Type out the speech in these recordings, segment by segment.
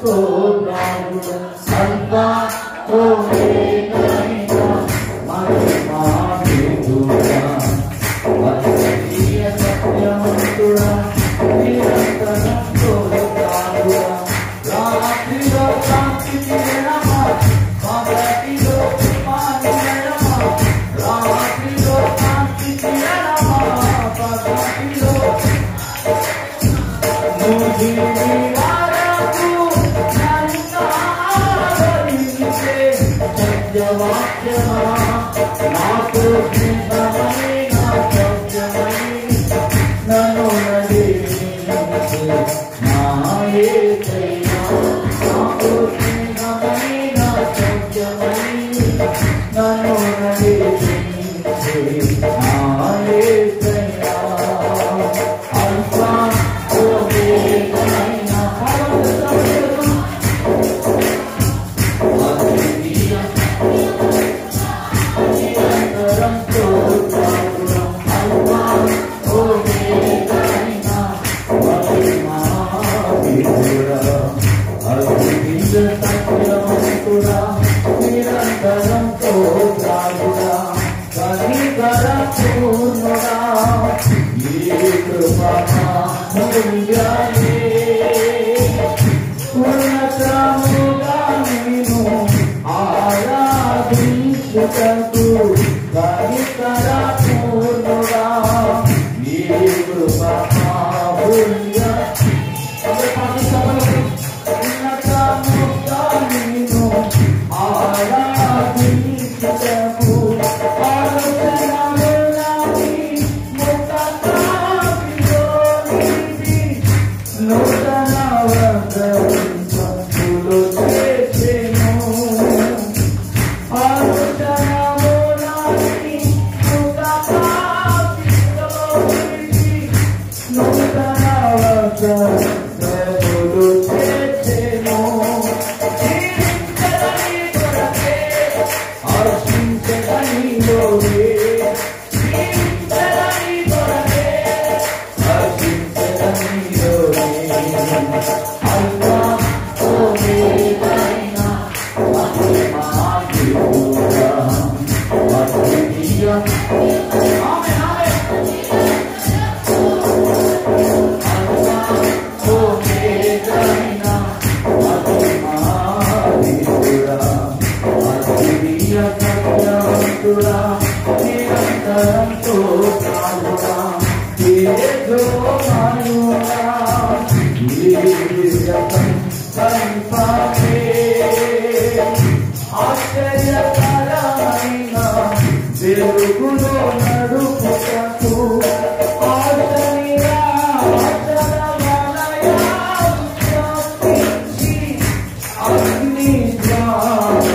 స్తోత్రములు alpha omega మహిమా నీకురా అద్వితీయ సత్యవంతుడా నిరంతరం స్తోత్రములు రాత్రిలో శాంతి కిరణమా పగటిలో కృపాని కిరణమా రాత్రిలో శాంతి కిరణమా పగటిలో సత్యవాక్యమా నాకు సిద్ధమైన సత్యమై నన్ను నడిపించు నా యేసయ్యా నాకు సిద్ధమైన సత్యమై నన్ను నడిపించు నా యేసయ్యా అల్ఫా ఓమేగా సత్యవంతుడా నిరంతరం స్తోత్రముడా కనికర పూర్ణుడా ఈ కృపా మూల్యమే ఉన్నతముగా నేను ఆరాధించుటకు కనికర పూర్ణుడా ఈ కృపా మూల్యమే ఆశ్చర్యకరమైన వెలుగులో నడుపుటకు ఆశ్చర్య అగ్ని జ్వాల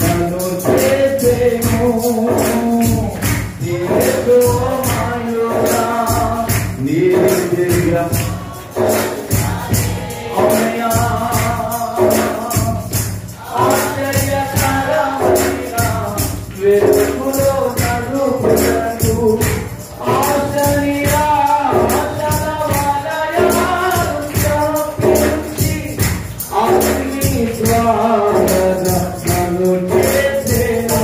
నన్ను చేసేను వెలుగులో నడుపుటకు ఆశ్చర్య అగ్ని జ్వాల నన్ను చేసేను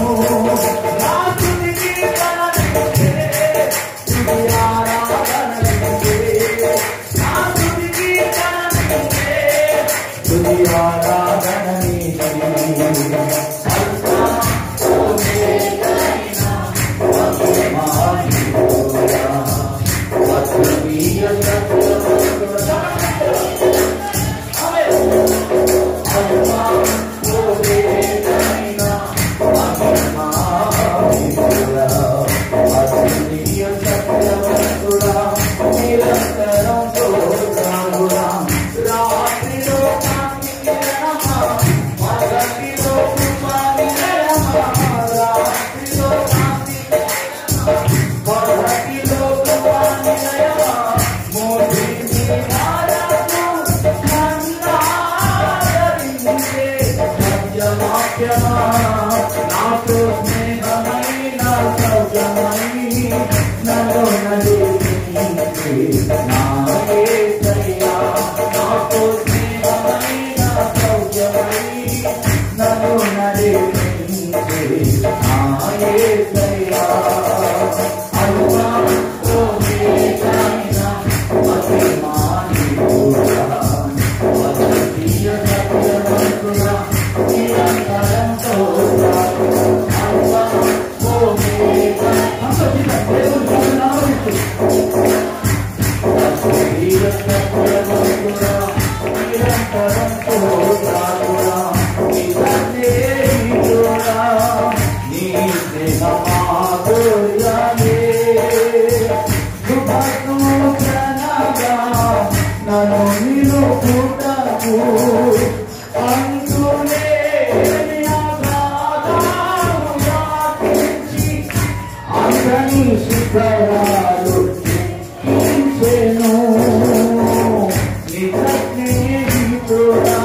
నిరంతరంతో రాగురా నిజమే ఈరోడా నీ స్నేహమాధుర్యమే శుభసూచనగా నన్ను నిలుపుటకు అంతులేని అగాధాలు వ్యాపించి అందని శిఖరాలు ఎక్కించెను నిజ స్నేహితుడా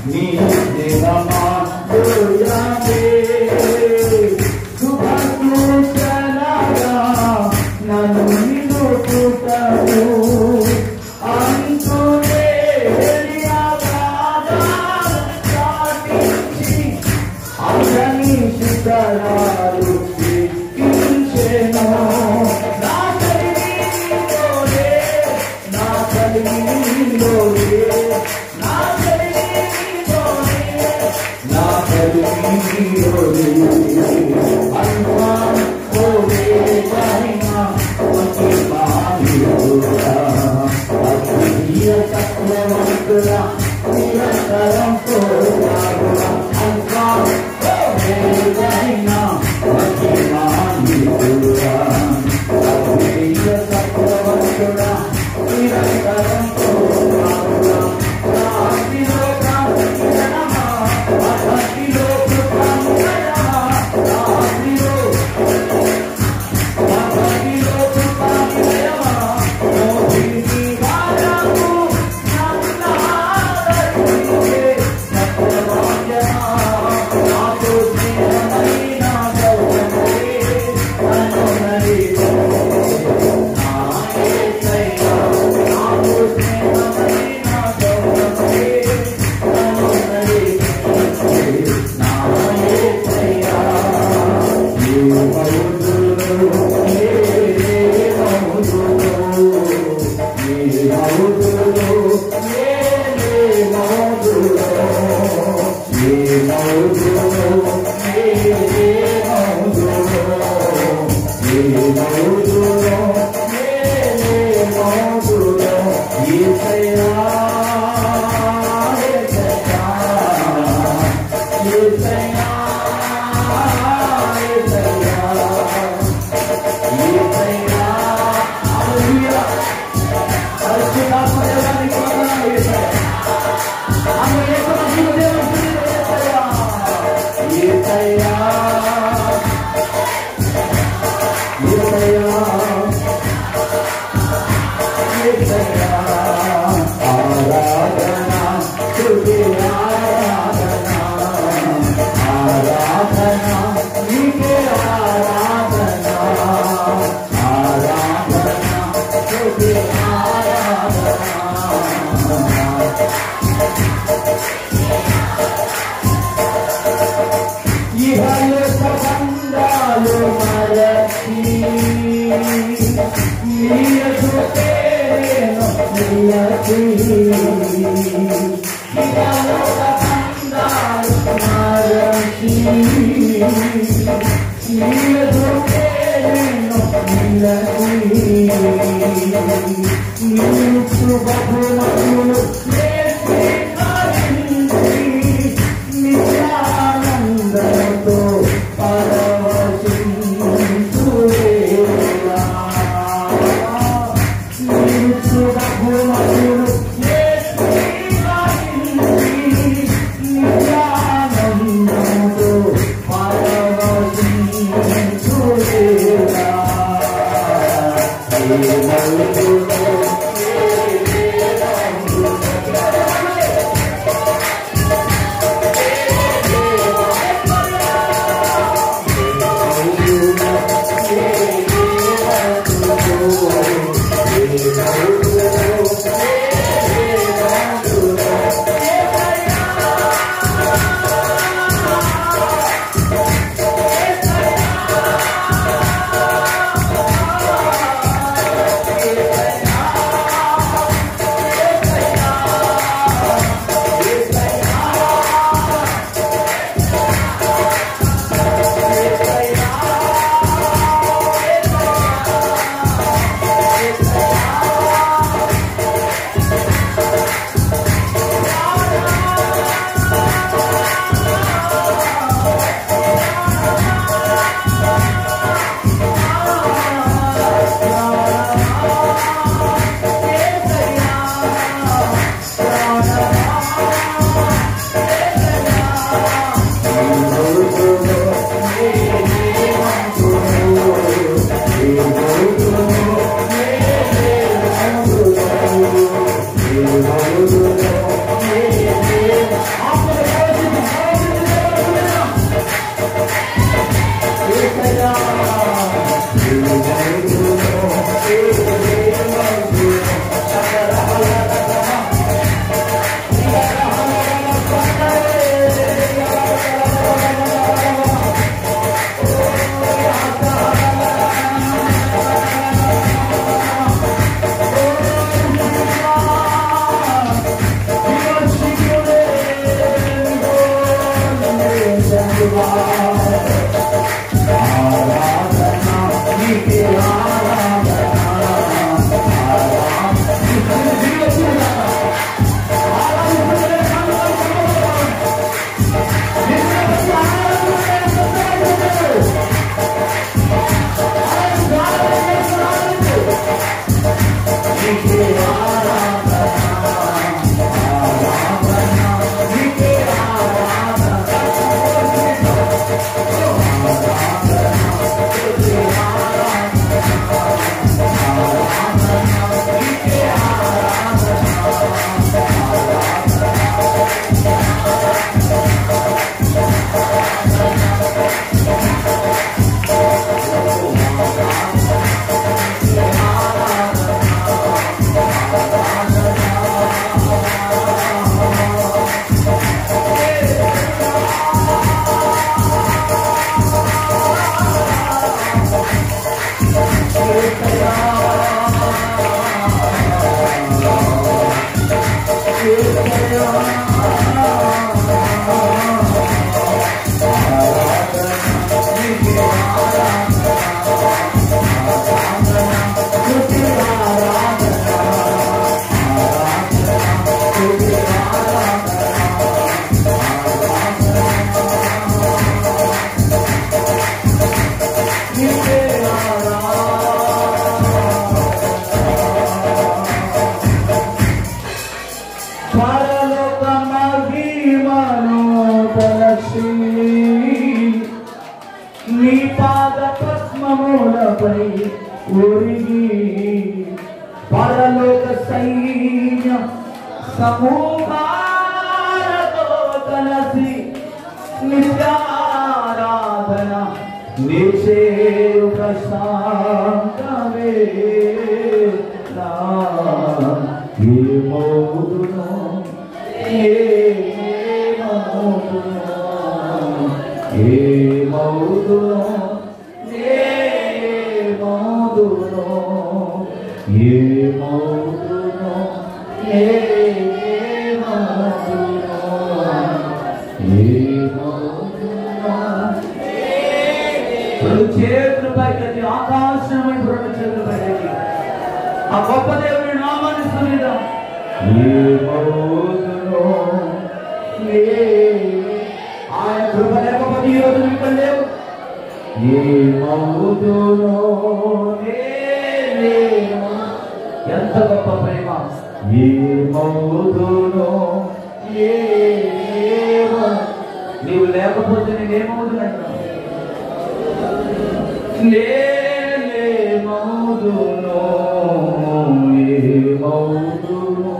నీ స్నేహమాధుర్యమే శుభసూచనగా నన్ను నిలుపుటకు అంతులేని అగాధాలు వ్యాపించి అందని శిఖరాలు ఎక్కించెను నా కలిగిలోనే నా కలిగిలోనే నా కలిగిలోనే నా కలిగిలోనే అల్వా ఓరే మహిమా అతి మానియుడా అద్వితీయ చక్రవర్తుడా నిరంతరంతో రాగురా అల్వా ఓరే మహిమా అతి మానియుడా అద్వితీయ చక్రవర్తుడా నిరంతరంతో రాగురా రాత్రిలో కాంతినమా అతటిలో కృపణమయమా రాత్రిలో అతటిలో కృపణమయమా మోహిని వారము నన్నాదరించే సత్యవాక్యమా నాతో స్నేహమైన గౌరవమే అనునరిచే నా యేసయ్యా నాతో స్నేహమైన గౌరవమే అనునరిచే నా యేసయ్యా ఏ మౌదులో ఏ మౌదులో ఏ మౌదులో ఏ మౌదులో ఏ మౌదులో ఏ మౌదులో యేసయ్యా యేసయ్యా యేసయ్యా యేసయ్యా యేసయ్యా హల్లెలూయా పరిశుద్ధాత్మ దేవానికి వందనాలు యేసయ్యా ఆమె యేసు దేవుని యేసయ్యా యేసయ్యా యేసయ్యా యేసయ్యా ఆరాధన స్తుతి ఆరాధన ఆరాధన నీకే ఆరాధన ఆరాధన స్తుతి ఆరాధన ఇహలోక బంధాలు మరచి నీయసు పేరేను నిలచి ఇహలోక బంధాలు మరచి నీయసు పేరేను నిలచి నీకు బహుమతులు నిత్యానందతో పరవశించువేలా నీకు బహుమతులు నిత్యానందతో పరవశించువేలా ఏ మౌదులో ఏ మౌదులో వచ్చి నీ పాద పద్మములపై ఒరిగి పరలోక సైన్య సమూహాలతో కలిసి నిత్యారాధన నిచే ప్రశాంతమే ఏమౌదునో ఏమౌదునో ఏమౌదునో ఏమౌదునో చేతులు పైకి ఆకాశమై రెండు చేతులు పైకి ఆ గొప్ప దేవుని నామాన్ని స్తుతిద్దాం. ఆయన కృప లేకపోతే ఈ రోజు మీకు లేవు. ఎంత గొప్ప ప్రేమ. నీవు లేకపోతే నేనేమవుతున్నట్టు ఏమౌదునో ఏమౌదునో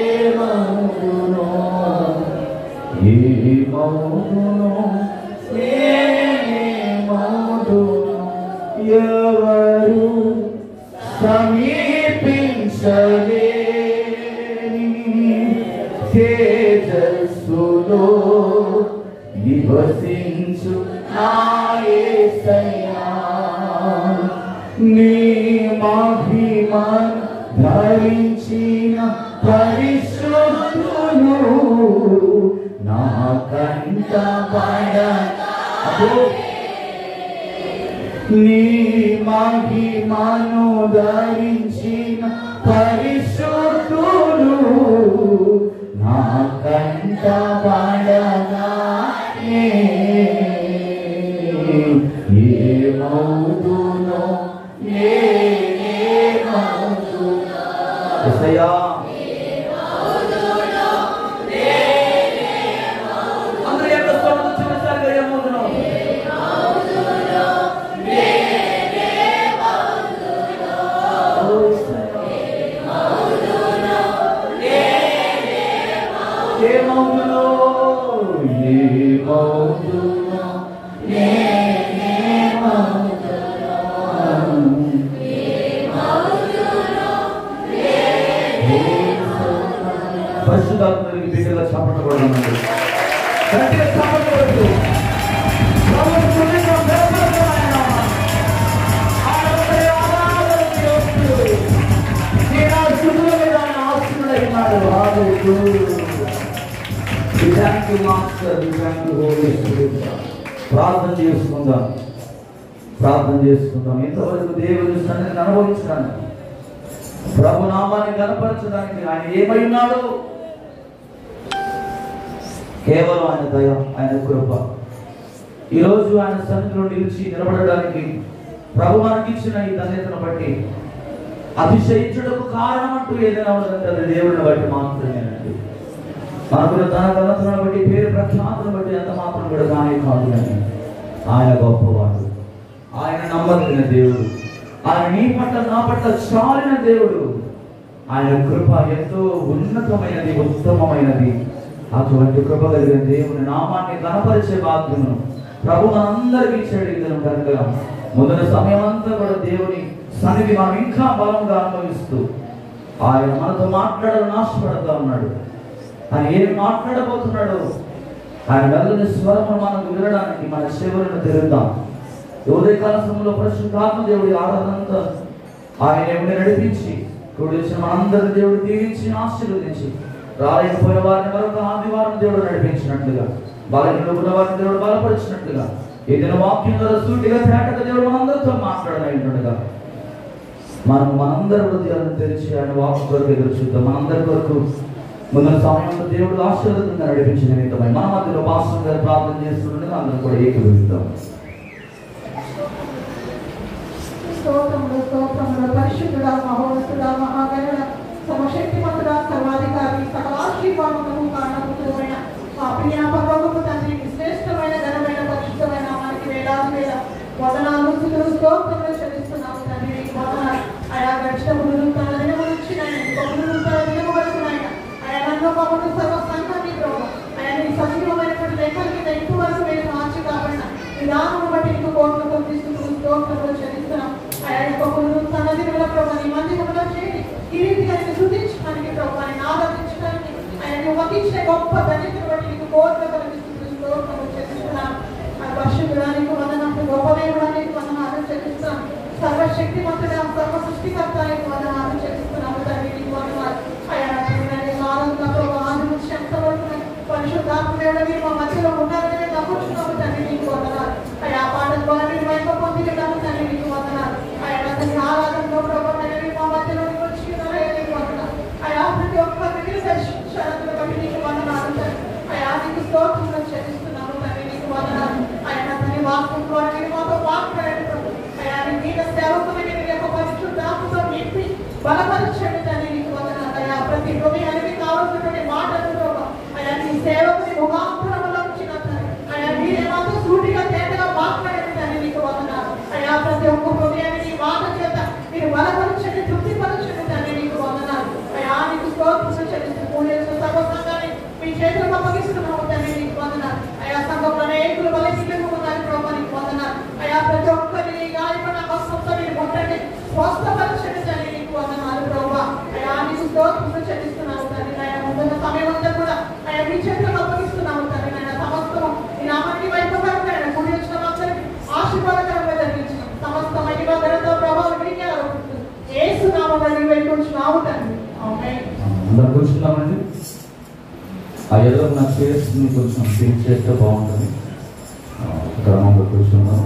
ఏమౌదునో ఏమౌదునో ఏమౌదునో ఎవరు సమీపించలేని తేజస్సులో నివసించు నా యేసయ్యా నీ మహిమను ధరించిన పరిశుద్ధులు నా కంట నీ మహిమను ధరించిన పరిశుద్ధులు నా కంట పడగా ఏమౌదునో యేసయ్యా అందరూ ఎంత స్వరంతో చిన్నసారిగా ఏమౌదునో ఏమౌదునో ఏమౌదునో పరిశుద్ధాత్మకి బిడ్డగా చప్పట్లు కొడతామండి. గట్టిగా చప్పట్లు కొడుతూ ప్రార్థన చేసుకుందాం. ఇంతవరకు దేవుని సన్నిధిని అనుభవించడానికి, ప్రభు నామాన్ని కనపరచడానికి ఆయన ఏమై ఉన్నాడు? కేవలం ఆయన దయ, ఆయన కృప. ఈరోజు ఆయన సన్నిధిలో నిలిచి నిలబడడానికి ప్రభు మనకిచ్చిన ఈ ధన్యతను బట్టి అతిశయించుటకు కారణం అంటూ ఏదైనా ఉందంటే అది దేవుడిని బట్టి మాత్రమేనండి. మనకు తన ఘనతను బట్టి, పేరు ప్రఖ్యాతులను బట్టి ఎంత మాత్రం కూడా కానీ కాదు. కానీ ఆయన గొప్పవాడు, ఆయన నమ్మదగిన దేవుడు, ఆయన నీ పట్ల నా పట్ల చాలిన దేవుడు. ఆయన కృప ఎంతో ఉన్నతమైనది, ఉత్తమమైనది. అటువంటి కృప కలిగిన దేవుని నామాన్ని కనపరిచే భాగ్యమును ప్రభు మనందరికీ ఇచ్చాడు. ఇతను కనుక మొదటి సమయం అంతా కూడా దేవుని సన్నిధి మనం ఇంకా బలంగా అనుభవిస్తూ ఆయన మనతో మాట్లాడాలని ఆశపడతా ఉన్నాడు. ఆయన ఏమి మాట్లాడబోతున్నాడు, ఆయన వెళ్ళని స్వరము మనం వినడానికి మన చెవులను తెరుద్దాం. ఉదయకాల సమయంలో పరిశుద్ధాత్మ దేవుడి ఆరాధనంతా ఆయన ఎవరిని నడిపించి కూడిచిన మనందరిని దేవుడు దీవించి ఆశీర్వదించి, రాలేకపోయిన వారిని మరొక ఆదివారం దేవుడు నడిపించినట్లుగా, బలహీనంగా ఉన్న వారిని దేవుడు బలపరిచినట్లుగా, ఏదైనా వాక్యం ద్వారా సూటిగా తేటగా దేవుడు మనందరితో మాట్లాడనట్టుగా మనందరి హృదయాలను తెరిచి ఆయన వాక్కు కొరకు ఎదురు చూద్దాం. మనందరి కొరకు ముందు సమయంలో దేవుడు ఆశీర్వాదంగా నడిపించిన నిమిత్తమై మన మధ్యలో పాస్టర్ గారు ప్రార్థన చేస్తుండగా అందరూ కూడా ఏకీభవిస్తాం. పరిశుద్ధుడా, మహోన్నతుడా, మహాగణుడా, సర్వశక్తిమంతుడా, సర్వాధికారి, సకలాశీర్వాదములకు కారణభూతుడైన మా ప్రియ కుటుంబమును సర్వ సంఘాన్ని ప్రభు ఆయన నీ సజీవమైనటువంటి లెక్కలకి ఇంతవరకు మీరు మార్చి కాబట్టి విధానం బట్టి నీకు కోట్లు కొద్దిస్తూ స్తోత్రములు చెల్లిస్తున్నాం. ఆయన యొక్క సన్నదిన ప్రభు నీ మందిరంలో చేయండి. ఈ రీతిగా నేను శుద్ధించడానికి ప్రభు ఆయన ఆరాధించడానికి ఆయన వహించిన గొప్ప ధన్యతను బట్టి నీకు కోట్లు కలిగిస్తూ స్తోత్రములు చెల్లిస్తున్నాం. ఆ పరిశుద్ధానికి వందనాలు, గొప్ప దేవుడానికి వందనాలు చెల్లిస్తున్నాం. సర్వశక్తిమంతుడ సర్వ సృష్టికర్తానికి వందనాలు చెల్లిస్తున్నాము తండ్రి. నీకు వందనాలు ఆయన ఆది నుంచి ఎంతవరకు పరిశుద్ధాత్మ మీరు మా మధ్యలో ఉన్నారని నమ్ముతున్నాము తండ్రి. నీకు వందనాలు ఆయా పాట ద్వారా మీరు వైపు పొందినాము తండ్రి. నీకు వందనాలు ఆయన ఆరాధనలో ప్రభావం మా మధ్యలోకి వచ్చి నీకు వందనాలు ఆయా ప్రతి ఒక్కరికి దర్శించాలని బట్టి నీకు వందనాలు తండ్రి. ఆయా నీకు స్తోత్రంలో చెల్లిస్తున్నాము తండ్రి. నీకు వందనాలు ఆయన తన వాక్యం ద్వారా మీరు మాతో మాట్లాడండి ప్రభు. ఆయా మీద సేవకుని మీరు యొక్క పరిశుద్ధాత్మతో నింపి బలపరచండి తండ్రి. నీకు వందనాలు ఆయా ప్రతి హృదయానికి కావాల్సినటువంటి మాటలు ప్రభు ఆయా నీ సేవకుని ముఖాంతరంలో వచ్చిన ఆయా మీరే మాతో సూటిగా తేటగా మాట్లాడండి తండ్రి. నీకు వందనాలు ఆయా ప్రతి ఒక్క హృదయాన్ని నీ మాట చేత మీరు బలపరచండి, తృప్తిపరచండి తండ్రి. నీకు వందనాలు ఆయా నీకు స్తోత్రం చెల్లిస్తూ పూజలు సర్వ సంఘాన్ని మీ చేతులకు అప్పగిస్తున్నాము తండ్రి. నీకు వందనాలు ఆయా సంఘంలో అనేకులు బలహీనంగా ఉన్నారు ప్రభు. నీకు వందనాలు ఆయా ప్రతి ఒక్కరిని గాయపడిన హస్తంతో మీరు ముట్టండి, స్వస్థపరచండి తండ్రి. నీకు వందనాలు ప్రభు ఆయా నీకు స్తోత్రం చెల్లిస్తున్నాము తండ్రి. ఆయన ముందున్న సమయం అంతా కూడా ఆయన మీ చేతులకు అప్పగిస్తున్నాము తండ్రి. ఆయన సమస్తము ఈ నామానికి వైభవకరమైన కూడి వచ్చిన అందరికీ ఆశీర్వాదకరంగా జరిగించిన సమస్త మహిమ ఘనత ప్రభావం మీకే ఆరోపిస్తుంది. యేసు నామములో నీ వైపు ఉంచున్నాము తండ్రి. ఆమేన్. అందరూ కూర్చున్నామండి. ఆ ఏదో నా చేసి కొంచెం ఫీల్ చేస్తే బాగుంటుంది. క్రమంలో కూర్చున్నాం.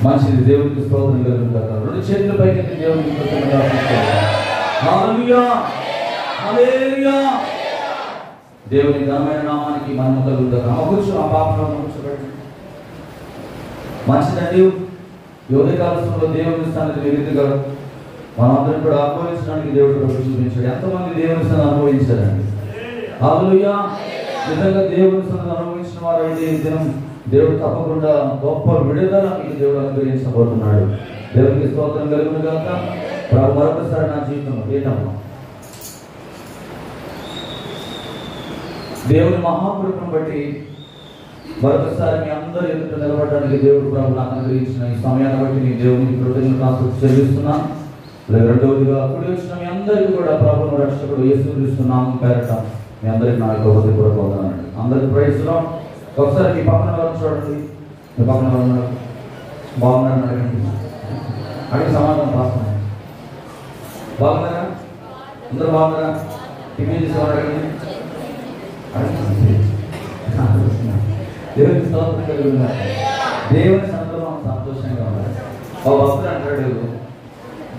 మంచిది. దేవుడికి స్తోత్రం కలుగుతారు. రెండు చేతుల పైకి దేవుడికి హల్లెలూయా హల్లెలూయా. దేవుని ఘనమైన నామానికి మహిమ కలుగుతారు. కూర్చో ఆ పాపలో కూర్చోబెట్టి. మంచిదండి. యోగకాలంలో దేవుని స్థానానికి వెలుగుగా మనందరం కూడా అనుభవించడానికి దేవుడు ప్రభు చూపించాడు. ఎంతమంది దేవుని స్థానం అనుభవించారండి? హల్లెలూయా. నిజంగా దేవుని స్థానం అనుభవించిన వారు అయితే ఈ దినం దేవుడు తప్పకుండా గొప్ప విడుదల మీకు దేవుడు అనుగ్రహించబోతున్నాడు. దేవునికి స్తోత్రం కలుగును గాక. ప్రభు మరొకసారి నా జీవితంలో ఏంటమ్మా దేవుని మహాకృపను బట్టి మరొకసారి మీ అందరూ ఎదుట నిలబడడానికి దేవుడు ప్రభు నాకు అనుగ్రహించిన ఈ సమయాన్ని బట్టి నేను దేవునికి కృతజ్ఞతలు చెల్లిస్తున్నాను. రెండవదిగా అప్పుడు వచ్చిన మీ అందరికీ కూడా ప్రభువును రక్షకుడు యేసుక్రీస్తు నామం పేరట మీ అందరికీ నా యొక్క హృదయపూర్వక వందనాలు. అందరికి ప్రైజ్ లార్డ్. ఒకసారి మీ పక్కన వాళ్ళని చూడండి. మీ పక్కన వాళ్ళు బాగున్నారని అడగండి. అడిగి సమాధానం రాస్తున్నాను. బాగున్నారా? అందరూ బాగున్నారా? టిఫిన్ తీసుకోవాలి అడగండి. దేవుని స్తోత్రం కలిగి ఉన్నారు. దేవుని సన్నిధిలో మనం సంతోషంగా ఉండాలి. ఒక భక్తుడు అంటాడు,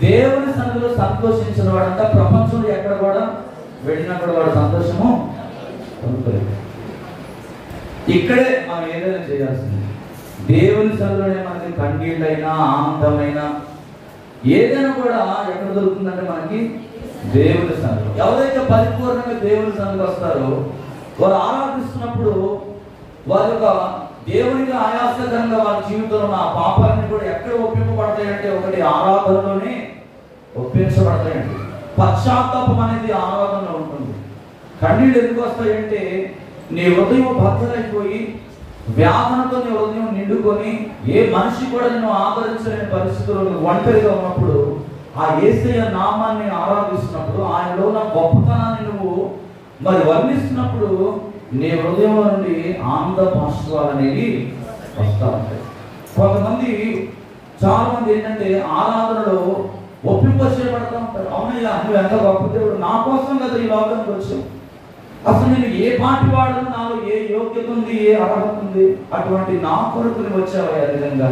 దేవుని సన్నిధిలో సంతోషించిన వాడంతా ప్రపంచంలో ఎక్కడ కూడా వెళ్ళినా కూడా వాడు సంతోషము పొందుకోలేదు. ఇక్కడే మనం ఏదైనా చేయాల్సింది దేవుని సన్నిధిలోనే మనకి కన్నీళ్ళైనా ఆనందమైనా ఏదైనా కూడా ఎక్కడ దొరుకుతుందంటే మనకి దేవుని సన్నిధిలో. ఎవరైతే పరిపూర్ణంగా దేవుని సన్నిధికి వస్తారో వారు ఆరాధిస్తున్నప్పుడు వారి యొక్క దేవునికి ఆయాసకరంగా వారి జీవితంలో ఆ పాపాలన్నీ కూడా ఎక్కడ ఒప్పింపబడతాయంటే ఒకటి ఆరాధనలోనే ఒప్పించబడతాయండి. పశ్చాత్తాపం అనేది ఆరాధనలో ఉంటుంది. కన్నీళ్ళు ఎందుకు వస్తాయంటే నీ హృదయం భద్రైపోయి వ్యాధనతో నీ హృదయం నిండుకొని ఏ మనిషి కూడా నిన్ను ఆదరించలేని పరిస్థితుల్లో ఒంటరిగా ఉన్నప్పుడు ఆ యేసయ్య నామాన్ని ఆరాధిస్తున్నప్పుడు ఆయనలో ఉన్న గొప్పతనాన్ని నువ్వు మరి వర్ణిస్తున్నప్పుడు నీ హృదయంలో నుండి ఆనంద భాష్పాలు అనేవి వస్తూ ఉంటాయి. కొంతమంది చాలా మంది ఏంటంటే ఆరాధనలో ఒప్పింపచేయబడతా ఉంటారు. అవునయ్యా నువ్వు ఎంత గొప్ప దేవుడు, నా కోసం కదా ఈ లోకానికి వచ్చావు, అసలు నేను ఏ పాటి వాడను, నాలో ఏ యోగ్యత ఉంది, ఏ అర్హత ఉంది, అటువంటి నా కొరకు నువ్వు వచ్చావయ్యా. నిజంగా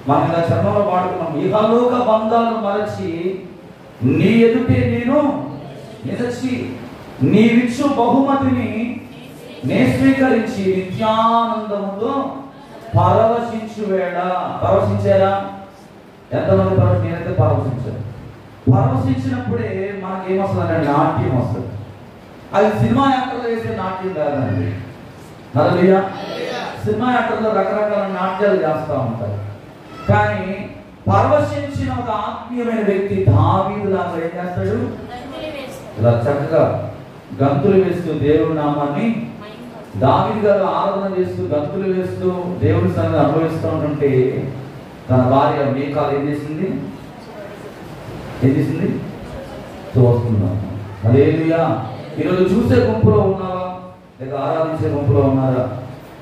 మనం ఇలా చర్మంలో వాడుకున్నాం, ఇహలోక బంధాలను మరచి నీ ఎదుటే నేను నిలచి నీవిచ్చు బహుమతిని నే స్వీకరించి నిత్యానందముతో పరవశించు వేళ. పరవశించారా? ఎంతమంది నేనైతే పరవశించాను. పరవశించినప్పుడే మనకి ఏమొస్తుందంటే నాట్యం వస్తుంది. అది సినిమా యాక్టర్లు వేసే నాట్యం కాదండి. హల్లెలూయా. సినిమా యాక్టర్లు రకరకాల నాట్యాలు చేస్తూ ఉంటారు. కానీ పరవశించిన ఒక ఆత్మీయమైన వ్యక్తి దావీదు ఏం చేస్తాడు? ఇలా చక్కగా గంతులు వేస్తూ దేవుడి నామాన్ని, దావీదు గారు ఆరాధన చేస్తూ గంతులు వేస్తూ దేవుడి సన్నిధిని అనుభవిస్తూ ఉంటుంటే తన భార్య మీకాలు ఏం చేసింది? చూస్తున్నాం. హల్లెలూయా. ఈరోజు చూసే గుంపులో ఉన్నావా లేక ఆరాధించే గుంపులో ఉన్నారా?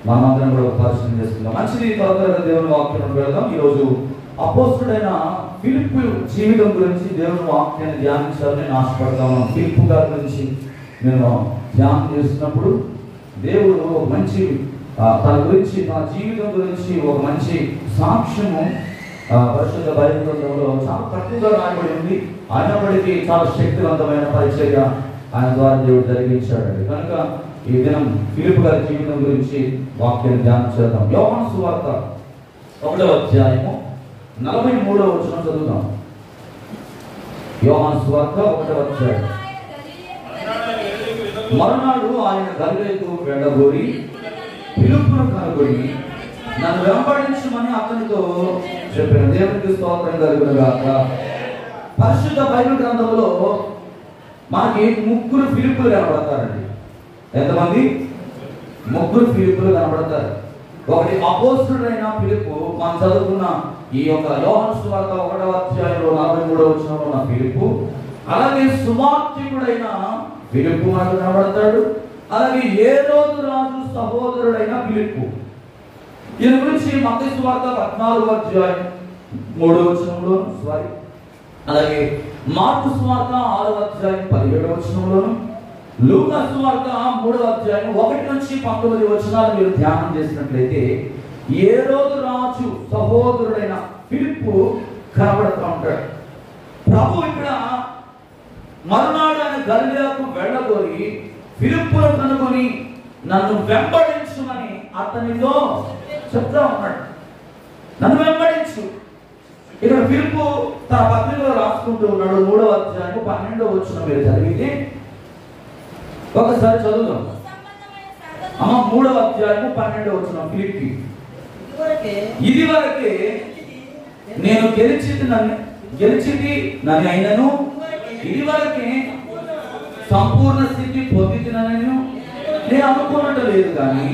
మనమందరం కూడా పరిశీలన చేసుకుందాం. మంచిది. త్వరగా దేవుని వాక్యం వెళ్దాం. ఈరోజు అపోస్తుడైన ఫిలిప్పు జీవితం గురించి దేవుని వాక్యాన్ని ధ్యానించాలని నేను ఆశపడతాను. ఫిలిప్పు గారి గురించి నేను ధ్యానం చేస్తున్నప్పుడు దేవుడు ఒక మంచి తన గురించి, తన జీవితం గురించి ఒక మంచి సాక్ష్యము పరిశుద్ధ బైబిల్ గ్రంథంలో చాలా తక్కువగా రాయబడి ఉంది. అయినప్పటికీ చాలా శక్తివంతమైన పరిచర్య ఆయన ద్వారా దేవుడు జరిగించాడండి. కనుక ఈ దినం ఫిలిప్పు గారి జీవితం గురించి వాక్యాన్ని ధ్యానం చేద్దాం. యోహాను సువార్త 1వ అధ్యాయము 43వ వచనం చదువుదాం. యోహాను సువార్త 1వ అధ్యాయం. మరునాడు ఆయన గలిలయకు వెళ్ళగోరి ఫిలిప్పును కనుగొని నన్ను వెంబడించమని అతనితో చెప్పాను. దేవునికి స్తోత్రం కలుగునుగాక. పరిశుద్ధ బైబిల్ గ్రంథంలో మనకి 3 ఫిలిప్పులు కనబడతారండి. ఎంతమంది? 3 ఫిలిప్పులు కనబడతారు. ఒకటి అపోస్తుడైన ఫిలిప్పు, మనం చదువుకున్న ఈ యొక్క యోహాను సువార్త 1వ అధ్యాయంలో 43వ వచనంలో ఉన్న ఫిలిప్పు. అలాగే సువార్తికుడైన ఫిలిప్పు మనకు కనబడతాడు. అలాగే హేరోదు రాజు సహోదరుడైన ఫిలిప్పు. ఈయన గురించి మత్తయి సువార్త 14వ అధ్యాయం 3వ వచనంలో, అలాగే మార్కు సువార్త 6వ అధ్యాయం 17వ వచనంలోను, లూకా సువార్త 3వ అధ్యాయం 1 నుంచి 19 వచనాలు మీరు ధ్యానం చేసినట్లయితే హేరోదు రాజు సహోదరుడైన ఫిలిప్పు కనబడుతూ ఉంటాడు. ప్రభు ఇక్కడ మరునాడు ఆయన గలిలయకు వెళ్ళగోరి ఫిలిప్పును కనుగొని నన్ను వెంబడించుమని అతనితో చెప్తా ఉన్నాడు. నన్ను వెంబడించు. ఇక్కడ ఫిలిప్పు తన పత్రికలో రాసుకుంటూ ఉన్నాడు. 3వ అధ్యాయం 12వ వచనం మీరు చదివితే ఒకసారి చదువుదాం. 3వ అధ్యాయం 12వ వచనం. ఫిలిప్పి, ఇదివరకే నేను గెలిచితి నన్ను అయినను, ఇదివరకే సంపూర్ణ స్థితి పొందినను నేను అనుకున్నట్టు లేదు, కానీ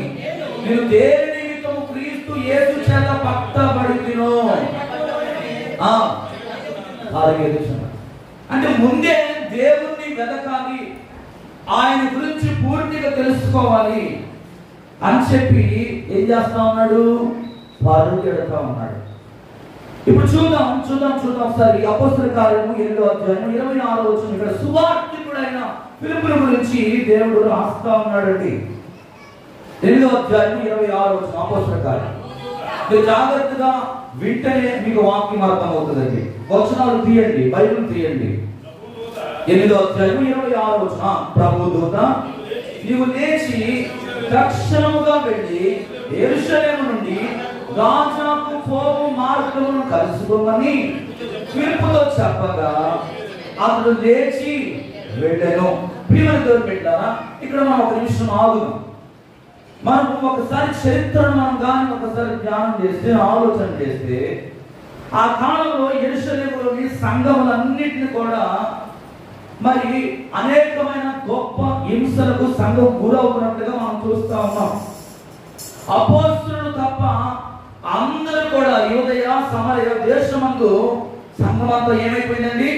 నేను దేని నిమిత్తము క్రీస్తు యేసు చేత పట్టబడితినో. అంటే ముందే దేవుణ్ణి వెదకాలి, ఆయన గురించి పూర్తిగా తెలుసుకోవాలి అని చెప్పి ఏం చేస్తా ఉన్నాడు? పరుగెడతా ఉన్నాడు. ఇప్పుడు చూద్దాం ఒకసారి అపోస్తలుల కార్యము 8వ అధ్యాయం 26వ వచనం. ఇక్కడ సువార్తికుడైన ఫిలిప్పును గురించి దేవుడు రాస్తా ఉన్నాడండి. 8వ అధ్యాయం 26వ వచనం అపోస్తలుల కార్యం. మీరు జాగ్రత్తగా వింటేనే మీకు వాక్యం అర్థం అవుతుందండి. వచనాలు తీయండి, బైబిల్ తీయండి. 8వ అధ్యాయం 26వ వచనం. ప్రభు దూత నీవు లేచి తక్షణముగా వెళ్ళి యెరూషలేము నుండి గాజాకు పోవు మార్గమును కలుసుకోమని ఫిలిప్పుతో చెప్పగా అతడు లేచి వెళ్ళాను. ప్రియమైన దేవుని బిడ్డలారా, ఇక్కడ మనం ఒక నిమిషం ఆగుదాం. మనం ఒకసారి చరిత్రను ఒకసారి ధ్యానం చేస్తే, ఆలోచన చేస్తే, ఆ కాలంలో యెరూషలేములోని సంఘములన్నిటిని కూడా మరి అనేకమైన గొప్ప హింసలకు సంఘం గురవుతున్నట్లుగా మనం చూస్తా ఉన్నాం. అపోస్తలులు తప్ప అందరూ కూడా యూదయ సమరయ దేశమందు సంఘమంతా ఏమైపోయిందండి?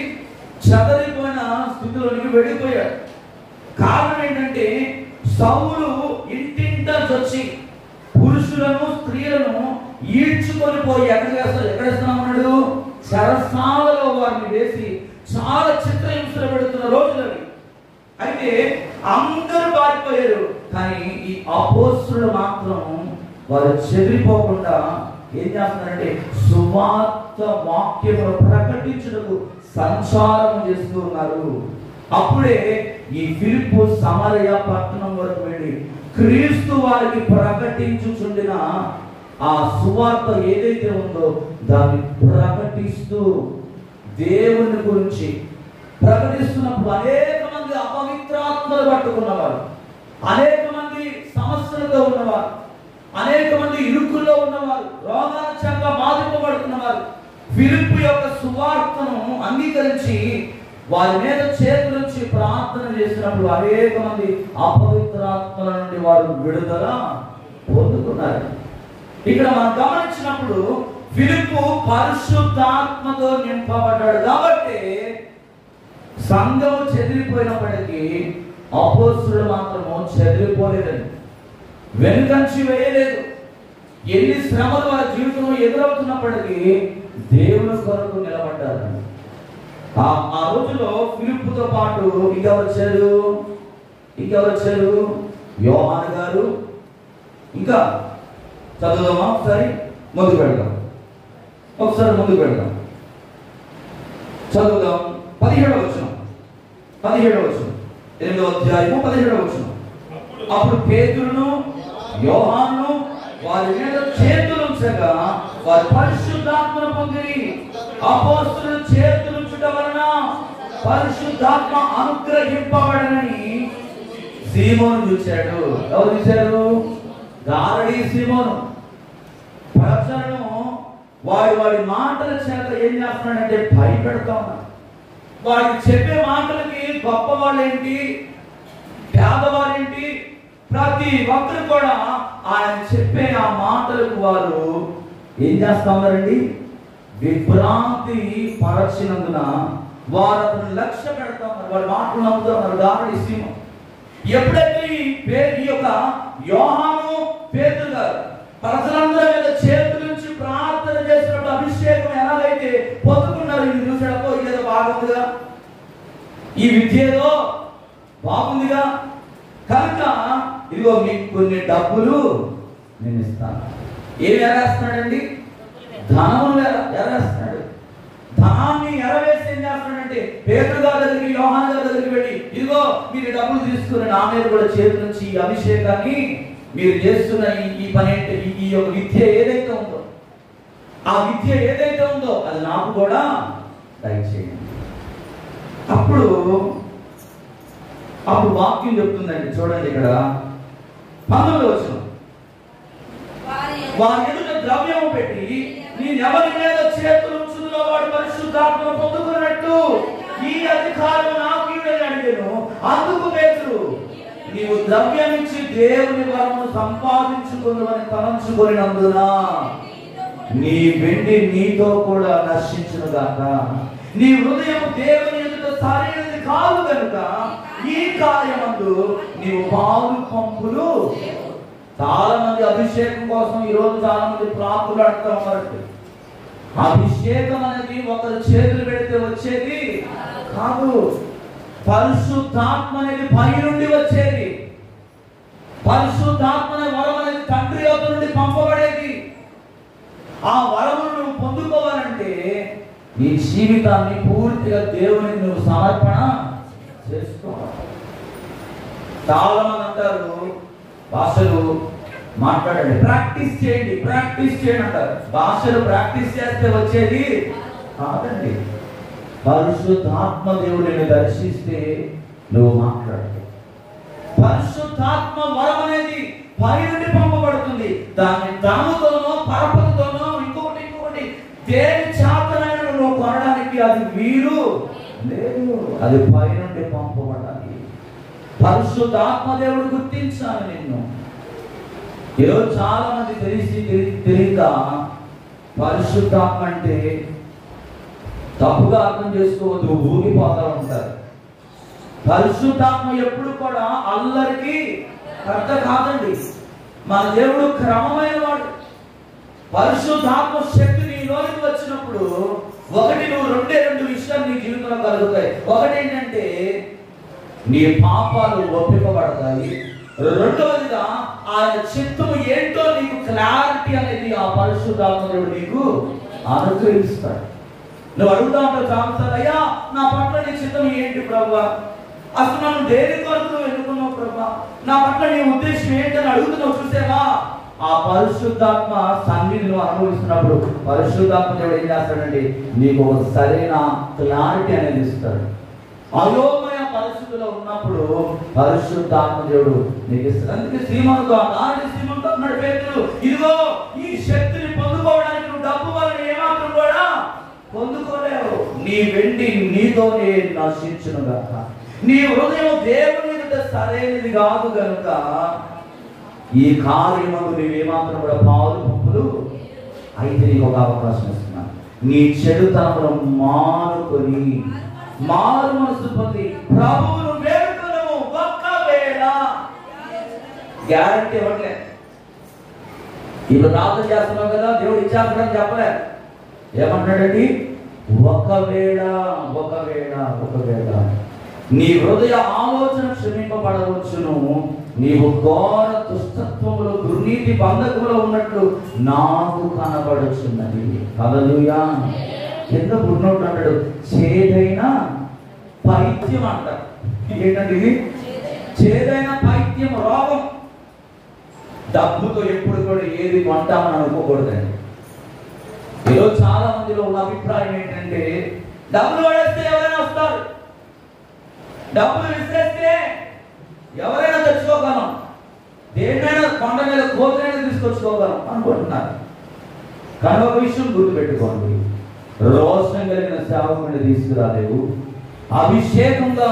చెదరిపోయిన స్థితిలోనికి వెళ్ళిపోయాడు. కారణం ఏంటంటే సౌలు ఇంటింటా వచ్చి పురుషులను స్త్రీలను ఈడ్చుకొని పోయి ఎక్కడేస్తా ఉన్నాడు? చెరసాలలో వారిని వేసి చాలా చిత్రహింసలు పెడుతున్న రోజులు అవి. అయితే అందరూ పారిపోయారు, కానీ ఈ అపోస్తలులు మాత్రం వారు చెదిరిపోకుండా ఏం చేస్తున్నారంటే సువార్త వాక్యమును ప్రకటించుటకు సంచారం చేస్తూ ఉన్నారు. అప్పుడే ఈ ఫిలిప్పు సమరయ పట్టణం వరకు వెళ్ళి క్రీస్తు వారికి ప్రకటించుచుండిన ఆ సువార్త ఏదైతే ఉందో దాన్ని ప్రకటిస్తూ దేవుని గురించి ప్రకటిస్తున్నప్పుడు అనేక మంది అపవిత్రాత్మలు పట్టుకున్నవారు, అనేక మంది సమస్యలతో ఉన్నవారు, అనేక మంది ఇరుకుల్లో ఉన్నవారు, రోగాల చేత బాధింపబడుతున్నవారు ఫిలిప్పు యొక్క సువార్తను అంగీకరించి వారి మీద చేతులుంచి ప్రార్థన చేసినప్పుడు అనేక మంది అపవిత్రాత్మల నుండి వారు విడుదల పొందుకున్నారు. ఇక్కడ మనం గమనించినప్పుడు ఫిలిప్పు పరిశుద్ధాత్మతో నింపబడ్డాడు కాబట్టి సంఘము చెదిరిపోయినప్పటికీ అపోస్తులు మాత్రము చెదిరిపోలేదండి, వెనుకంచి వేయలేదు. ఎన్ని శ్రమలు వారి జీవితంలో ఎదురవుతున్నప్పటికీ దేవుని కొరకు నిలబడ్డారు. ఆ రోజులో ఫిలిప్పుతో పాటు ఇంకెవరు వచ్చారు? యోహాను గారు. ఇంకా చదువుదామా? ఒకసారి ముందుకు పెడదాం. చదువుదాం. 17వ వచనం, 8వ అధ్యాయము 17వ వచనం. అప్పుడు పేతురును యోహాను వారి మీద చేతులుంచగా వారి పరిశుద్ధాత్మను పొందిరి. అపోస్తలుల చేతులుంచుట వలన పరిశుద్ధాత్మ అనుగ్రహింపబడనని సీమోను చూశాడు. ఎవరు చూశారు? గారడీ సీమోను. ప్రజలను వాడి మాటల చేత ఏం చేస్తున్నాడంటే భయపెడతా ఉన్నాడు. వాడికి చెప్పే మాటలకి గొప్పవాళ్ళేంటి, పేదవాళ్ళేంటి, ప్రతి ఒక్కరు కూడా ఆయన చెప్పే ఆ మాటలకు వారు ఏం చేస్తా ఉన్నారండి? విభ్రాంతి పరచినందున వారు అతను లక్ష్య పెడతా ఉన్నారు. వారి మాటలు నమ్ముతా ఉన్నారు. గారడీ సీమోను. ఎప్పుడైతే ఈ యొక్క యోహాను పేతురు గారు ప్రజలందరి మీద చేతుల నుంచి ప్రార్థన చేసినప్పుడు అభిషేకం ఎలాగైతే పొందుకున్నారు, ఇది చూసాడో ఇదేదో బాగుందిగా, ఈ విద్య ఏదో బాగుందిగా, కనుక ఇదిగో మీకు కొన్ని డబ్బులు నేను ఇస్తాను. ఏమి ఎరేస్తున్నాడండి? ధనమును ఎరేస్తున్నాడు. ధనాన్ని ఎరవేసి ఏం చేస్తున్నాడంటే పేతురు గారి దగ్గరికి, యోహాను గారి దగ్గరికి వెళ్ళి ఇదిగో మీరు డబ్బులు తీసుకుని నా మీద కూడా చేతుల నుంచి ఈ అభిషేకాన్ని మీరు చేస్తున్న ఈ పని ఏంటి, ఈ యొక్క విద్య ఏదైతే ఉందో, ఆ విద్య ఏదైతే ఉందో అది నాకు కూడా దయచేయండి. అప్పుడు వాక్యం చెప్తుందండి, చూడండి ఇక్కడ 19వ వచనం. వారి ఎదుట ద్రవ్యము పెట్టి నేను ఎవరి మీద చేతులు ఉంచుదునో వాడు పరిశుద్ధాత్మను పొందుకున్నట్టు ఈ అధికారం నాకు ఇవ్వని అడిగాను. అందుకు పేతురు నీవు ద్రవ్యం ఇచ్చి దేవుని వరమును సంపాదించుకుని తలంచుకొనినందున నీ వెండి నీతో కూడా నశించును గాక. నీ హృదయం దేవుని ఎదుట సరైనది కాదు కనుక ఈ కార్యమందు నీవు పాలు పంపులు. చాలా మంది అభిషేకం కోసం ఈ రోజు చాలా మంది ప్రార్థనలు అడుగుతా ఉన్నారు. అభిషేకం అనేది ఒకరు చేతులు పెడితే వచ్చేది కాదు. పరిశుద్ధాత్మ అనేది పై నుండి వచ్చేది. పరిశుద్ధాత్మ వరం అనేది తండ్రి యొక్క నుండి పంపబడేది. ఆ వరమును నువ్వు పొందుకోవాలంటే నీ జీవితాన్ని పూర్తిగా దేవునికి నువ్వు సమర్పణ చేసుకోవాలి. చాలా మంది అంటారు భాషలు మాట్లాడండి, ప్రాక్టీస్ చేయండి అంటారు. భాషలు ప్రాక్టీస్ చేస్తే వచ్చేది కాదండి. పరిశుద్ధాత్మ దేవుడిని దర్శిస్తే నువ్వు మాట్లాడు. పరిశుద్ధాత్మ వరం అనేది పై నుండి పంపబడుతుంది. దాన్ని ధనముతోనో పరపతితోనో ఇంకొకటి దేని చేతనైనా నువ్వు కొనడానికి అది వీలు లేదు. అది పై నుండి పంపబడాలి. పరిశుద్ధాత్మ దేవుడు గుర్తించాలి నిన్ను. ఈరోజు చాలా మంది తెలియక పరిశుద్ధాత్మ అంటే తప్పుగా అర్థం చేసుకోవద్దు, ఊగిపోతా ఉంటారు. పరిశుద్ధాత్మ ఎప్పుడు కూడా అల్లరికి కర్త కాదండి. మన దేవుడు క్రమమైన వాడు. పరిశుద్ధాత్మ శక్తి నీలోనికి వచ్చినప్పుడు నువ్వు రెండు విషయాలు నీ జీవితంలో కలుగుతాయి. ఒకటి ఏంటంటే నీ పాపాలు ఒప్పింపబడతాయి. రెండవదిగా ఆయన చిత్తము ఏంటో నీకు క్లారిటీ అనేది ఆ పరిశుద్ధాత్మ దేవుడు నీకు అనుగ్రహిస్తాడు. నువ్వు అడుగుతా ఉంటావు చాలాసార్లు, అయ్యా నా పట్ల నీ చిత్తం ఏంటి ప్రభువా, అసలు నన్ను దేని కొరకు నువ్వు ఎన్నుకున్నావు ప్రభువా, నా పట్ల నీ ఉద్దేశం ఏంటని అడుగుతున్నావు. చూసావా, ఆ పరిశుద్ధాత్మ సన్నిధిని నువ్వు అనుభవిస్తున్నప్పుడు పరిశుద్ధాత్మ దేవుడు ఏం చేస్తాడండి, నీకు ఒక సరైన క్లారిటీ అనేది ఇస్తాడు. అయోమయ పరిస్థితుల్లో ఉన్నప్పుడు పరిశుద్ధాత్మ దేవుడు నీకు ఇస్తాడు. అందుకే శ్రీమంతో అన్నాడు పేతురు, ఇదిగో ఈ శక్తిని పొందుకోవడానికి నువ్వు డబ్బు వలన ఏమాత్రం కూడా పొందుకోలేవు. నీ వెండి నీతోనే నశించును గాక. నీ హృదయం దేవుని ఎదుట సరైనది కాదు కనుక ఈ కార్యములు నీవేమాత్రం కూడా పాలు పంపులు అయితే నీకు ఒక అవకాశం ఇస్తున్నాను. నీ చెడుతనమును మానుకొని మారు మనసు పొంది ప్రభువును వేడుకొనుము. ఒకవేళ గ్యారంటీ ఇవ్వట్లే. ఇప్పుడు ప్రార్థన చేస్తున్నాం కదా, దేవుడు ఇచ్చేస్తాడని చెప్పలే. ఏమంటాడండి? ఒకవేళ ఒకవేళ ఒకవేళ నీ హృదయ ఆలోచన క్షమింపబడవచ్చును, నీవు ఘోర దుష్టత్వములో దుర్నీతి బంధకములో ఉన్నట్లు నాకు కనబడుచున్నది. హల్లెలూయా. కింద పుట్టినట్టు అంటాడు చేదైన పైత్యం అంటారు. ఏంటంటే ఇది చేదైన పైత్యం, రోగం. డబ్బుతో ఎప్పుడు కూడా ఏది కొంటామని అనుకోకూడదండి. ఈరోజు చాలా మందిలో ఉన్న అభిప్రాయం ఏంటంటే డబ్బులు పడేస్తే ఎవరైనా వస్తారు, డబ్బులు విసిరేస్తే ఎవరైనా తెచ్చుకోగలం, దేన్నైనా కొండ మీద కోతనైనా తీసుకొచ్చుకోగలం అనుకుంటున్నారు. కానీ ఒక విషయం గుర్తుపెట్టుకోండి, రోషం కలిగిన సేవకుని తీసుకురాలేవు, అభిషేకంతో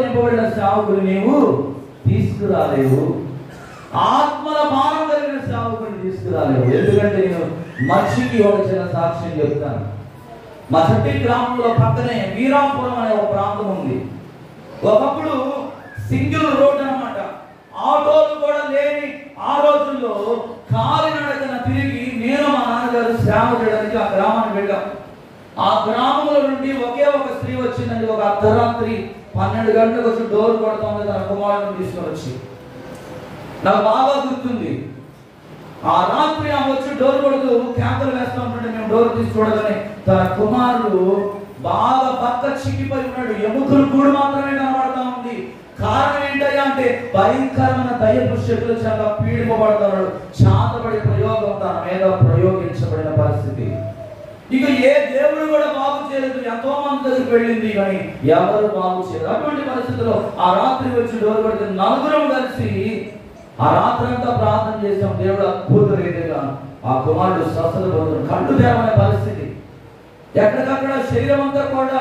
నింపబడిన సేవకుని నీవు తీసుకురాలేవు, ఆత్మల భారం కలిగిన సేవకుని తీసుకురాలేవు. ఎందుకంటే నేను మనిషికి ఒక చిన్న సాక్ష్యం చెప్తాను. మా చట్టి గ్రామంలో పక్కనే వీరాపురం అనే ఒక ప్రాంతం ఉంది. ఒకప్పుడు సింగిల్ రోడ్ అన్నమాట. ఆటోలు కూడా లేని ఆ రోజుల్లో కాలినడకన తిరిగి నేను మా నాన్నగారు సేవ చేయడానికి ఆ గ్రామానికి వెళ్ళాం. ఆ గ్రామంలో నుండి ఒకే ఒక స్త్రీ వచ్చిందండి. ఒక అర్ధరాత్రి 12 గంటలకు వచ్చి డోర్ కొడుతుంది తన కుమారుని తీసుకొని వచ్చి. నాకు బాగా గుర్తుంది. ఆ రాత్రి ఆమె వచ్చి డోర్ కొడుతూ క్యాంపులు వేస్తూ ఉంటుంటే మేము డోర్ తీసి చూడగానే తన కుమారుడు బాగా పక్క చిక్కిపోయి ఉన్నాడు. ఎముకలు కూడా మాత్రమే కనబడతా ఉంది. కారణం ఏంటయ్యా అంటే భయంకరమైన దయ్యపు శక్తుల చేత పీడింపబడుతున్నాడు. శాంతపడి ప్రయోగం తన మీద ప్రయోగించబడిన పరిస్థితి. ఇక ఏ దేవుడు కూడా బాగు చేయలేదు. ఎంతో మంది దగ్గరికి వెళ్ళింది కానీ ఎవరు బాగు చేయలేదు. అటువంటి పరిస్థితుల్లో ఆ రాత్రి వచ్చి డోర్ కొడితే నలుగురం కలిసి ఆ రాత్రంతా ప్రార్థన చేసాం. దేవుడు అద్భుత రీతిగా ఆ కుమారుడు స్వస్థత పొందుతాడు. కళ్ళు తేవనే పరిస్థితి. ఎక్కడికక్కడ శరీరం అంతా కూడా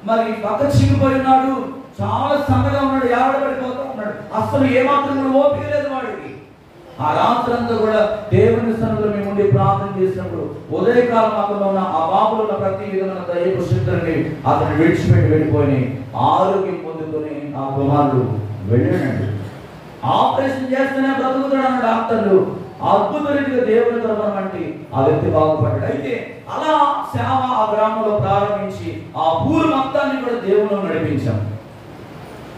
మరి పక్క చిక్కిపోయి ఉన్నాడు. చాలా సన్నగా ఉన్నాడు, ఏడబడిపోతూ ఉన్నాడు. అసలు ఏమాత్రం కూడా ఓపిక లేదు వాడికి. ఆ రాత్రంతా కూడా దేవుని సన్నిధిలో మేము ఉండి ప్రార్థన చేసినప్పుడు ఉదయకాలం అక్కడ ఉన్న ఆ బాబులో ఉన్న ప్రతి విధమైన దైవ శక్తులని అతను విడిచిపెట్టి వెళ్ళిపోయి ఆరోగ్యం పొందుకొని ఆ కుమారుడు వెళ్ళాడు. ఆపరేషన్ చేస్తేనే బ్రతుకుతాడన్న డాక్టర్లు. అద్భుత రీతిగా దేవుని తరపున వంటి ఆ వ్యక్తి బాగుపడ్డాడు. అయితే అలా సేవ ఆ గ్రామంలో ప్రారంభించి ఆ ఊరు మొత్తాన్ని కూడా దేవుని నడిపించాం.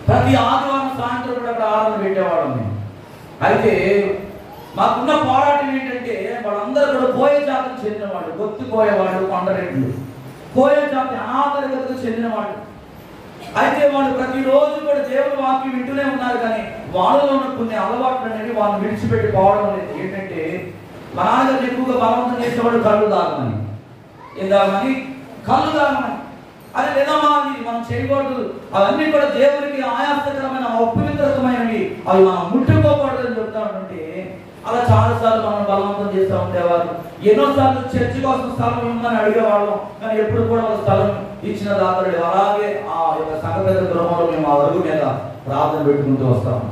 ప్రతి ఆదివారం సాయంత్రం కూడా అక్కడ ఆరాధన పెట్టేవాళ్ళం మేము. అయితే మాకున్న పోరాటం ఏంటంటే వాళ్ళందరూ కూడా కోయ జాతికి చెందినవాడు. గొత్తు కోయేవాడు, కొండరెడ్లు కోయ జాతి అనాథరికతకు చెందినవాడు. అయితే వాళ్ళు ప్రతిరోజు కూడా దేవుని వాక్యం వింటూనే ఉన్నారు. కానీ వాళ్ళలో ఉన్న కొన్ని అలవాట్లు అనేవి వాళ్ళని విడిచిపెట్టి పోవడం అనేది ఏంటంటే మా నాన్నగారు ఎక్కువగా బలవంతం చేసేవాడు కళ్ళు తాగమని, ఏదామని కళ్ళు తాగమని. అది లేదమ్మా ఇది మనం చేయకూడదు, అవన్నీ కూడా దేవునికి ఆయాసకరమైన అపవిత్రమైనవి, అవి మనం ముట్టుకోకూడదు అని చెప్తా ఉంటుంటే అలా చాలాసార్లు మనం బలవంతం చేస్తూ ఉండేవారు. ఎన్నోసార్లు చర్చి కోసం స్థలం ఇవ్వమని అడిగేవాళ్ళం. కానీ ఎప్పుడు కూడా ఒక స్థలం ఇచ్చిన దాతరుడు. అలాగే ఆ యొక్క సంఘ గృహంలో మేము ఆ అరుగు మీద ప్రార్థన పెట్టుకుంటూ వస్తాము.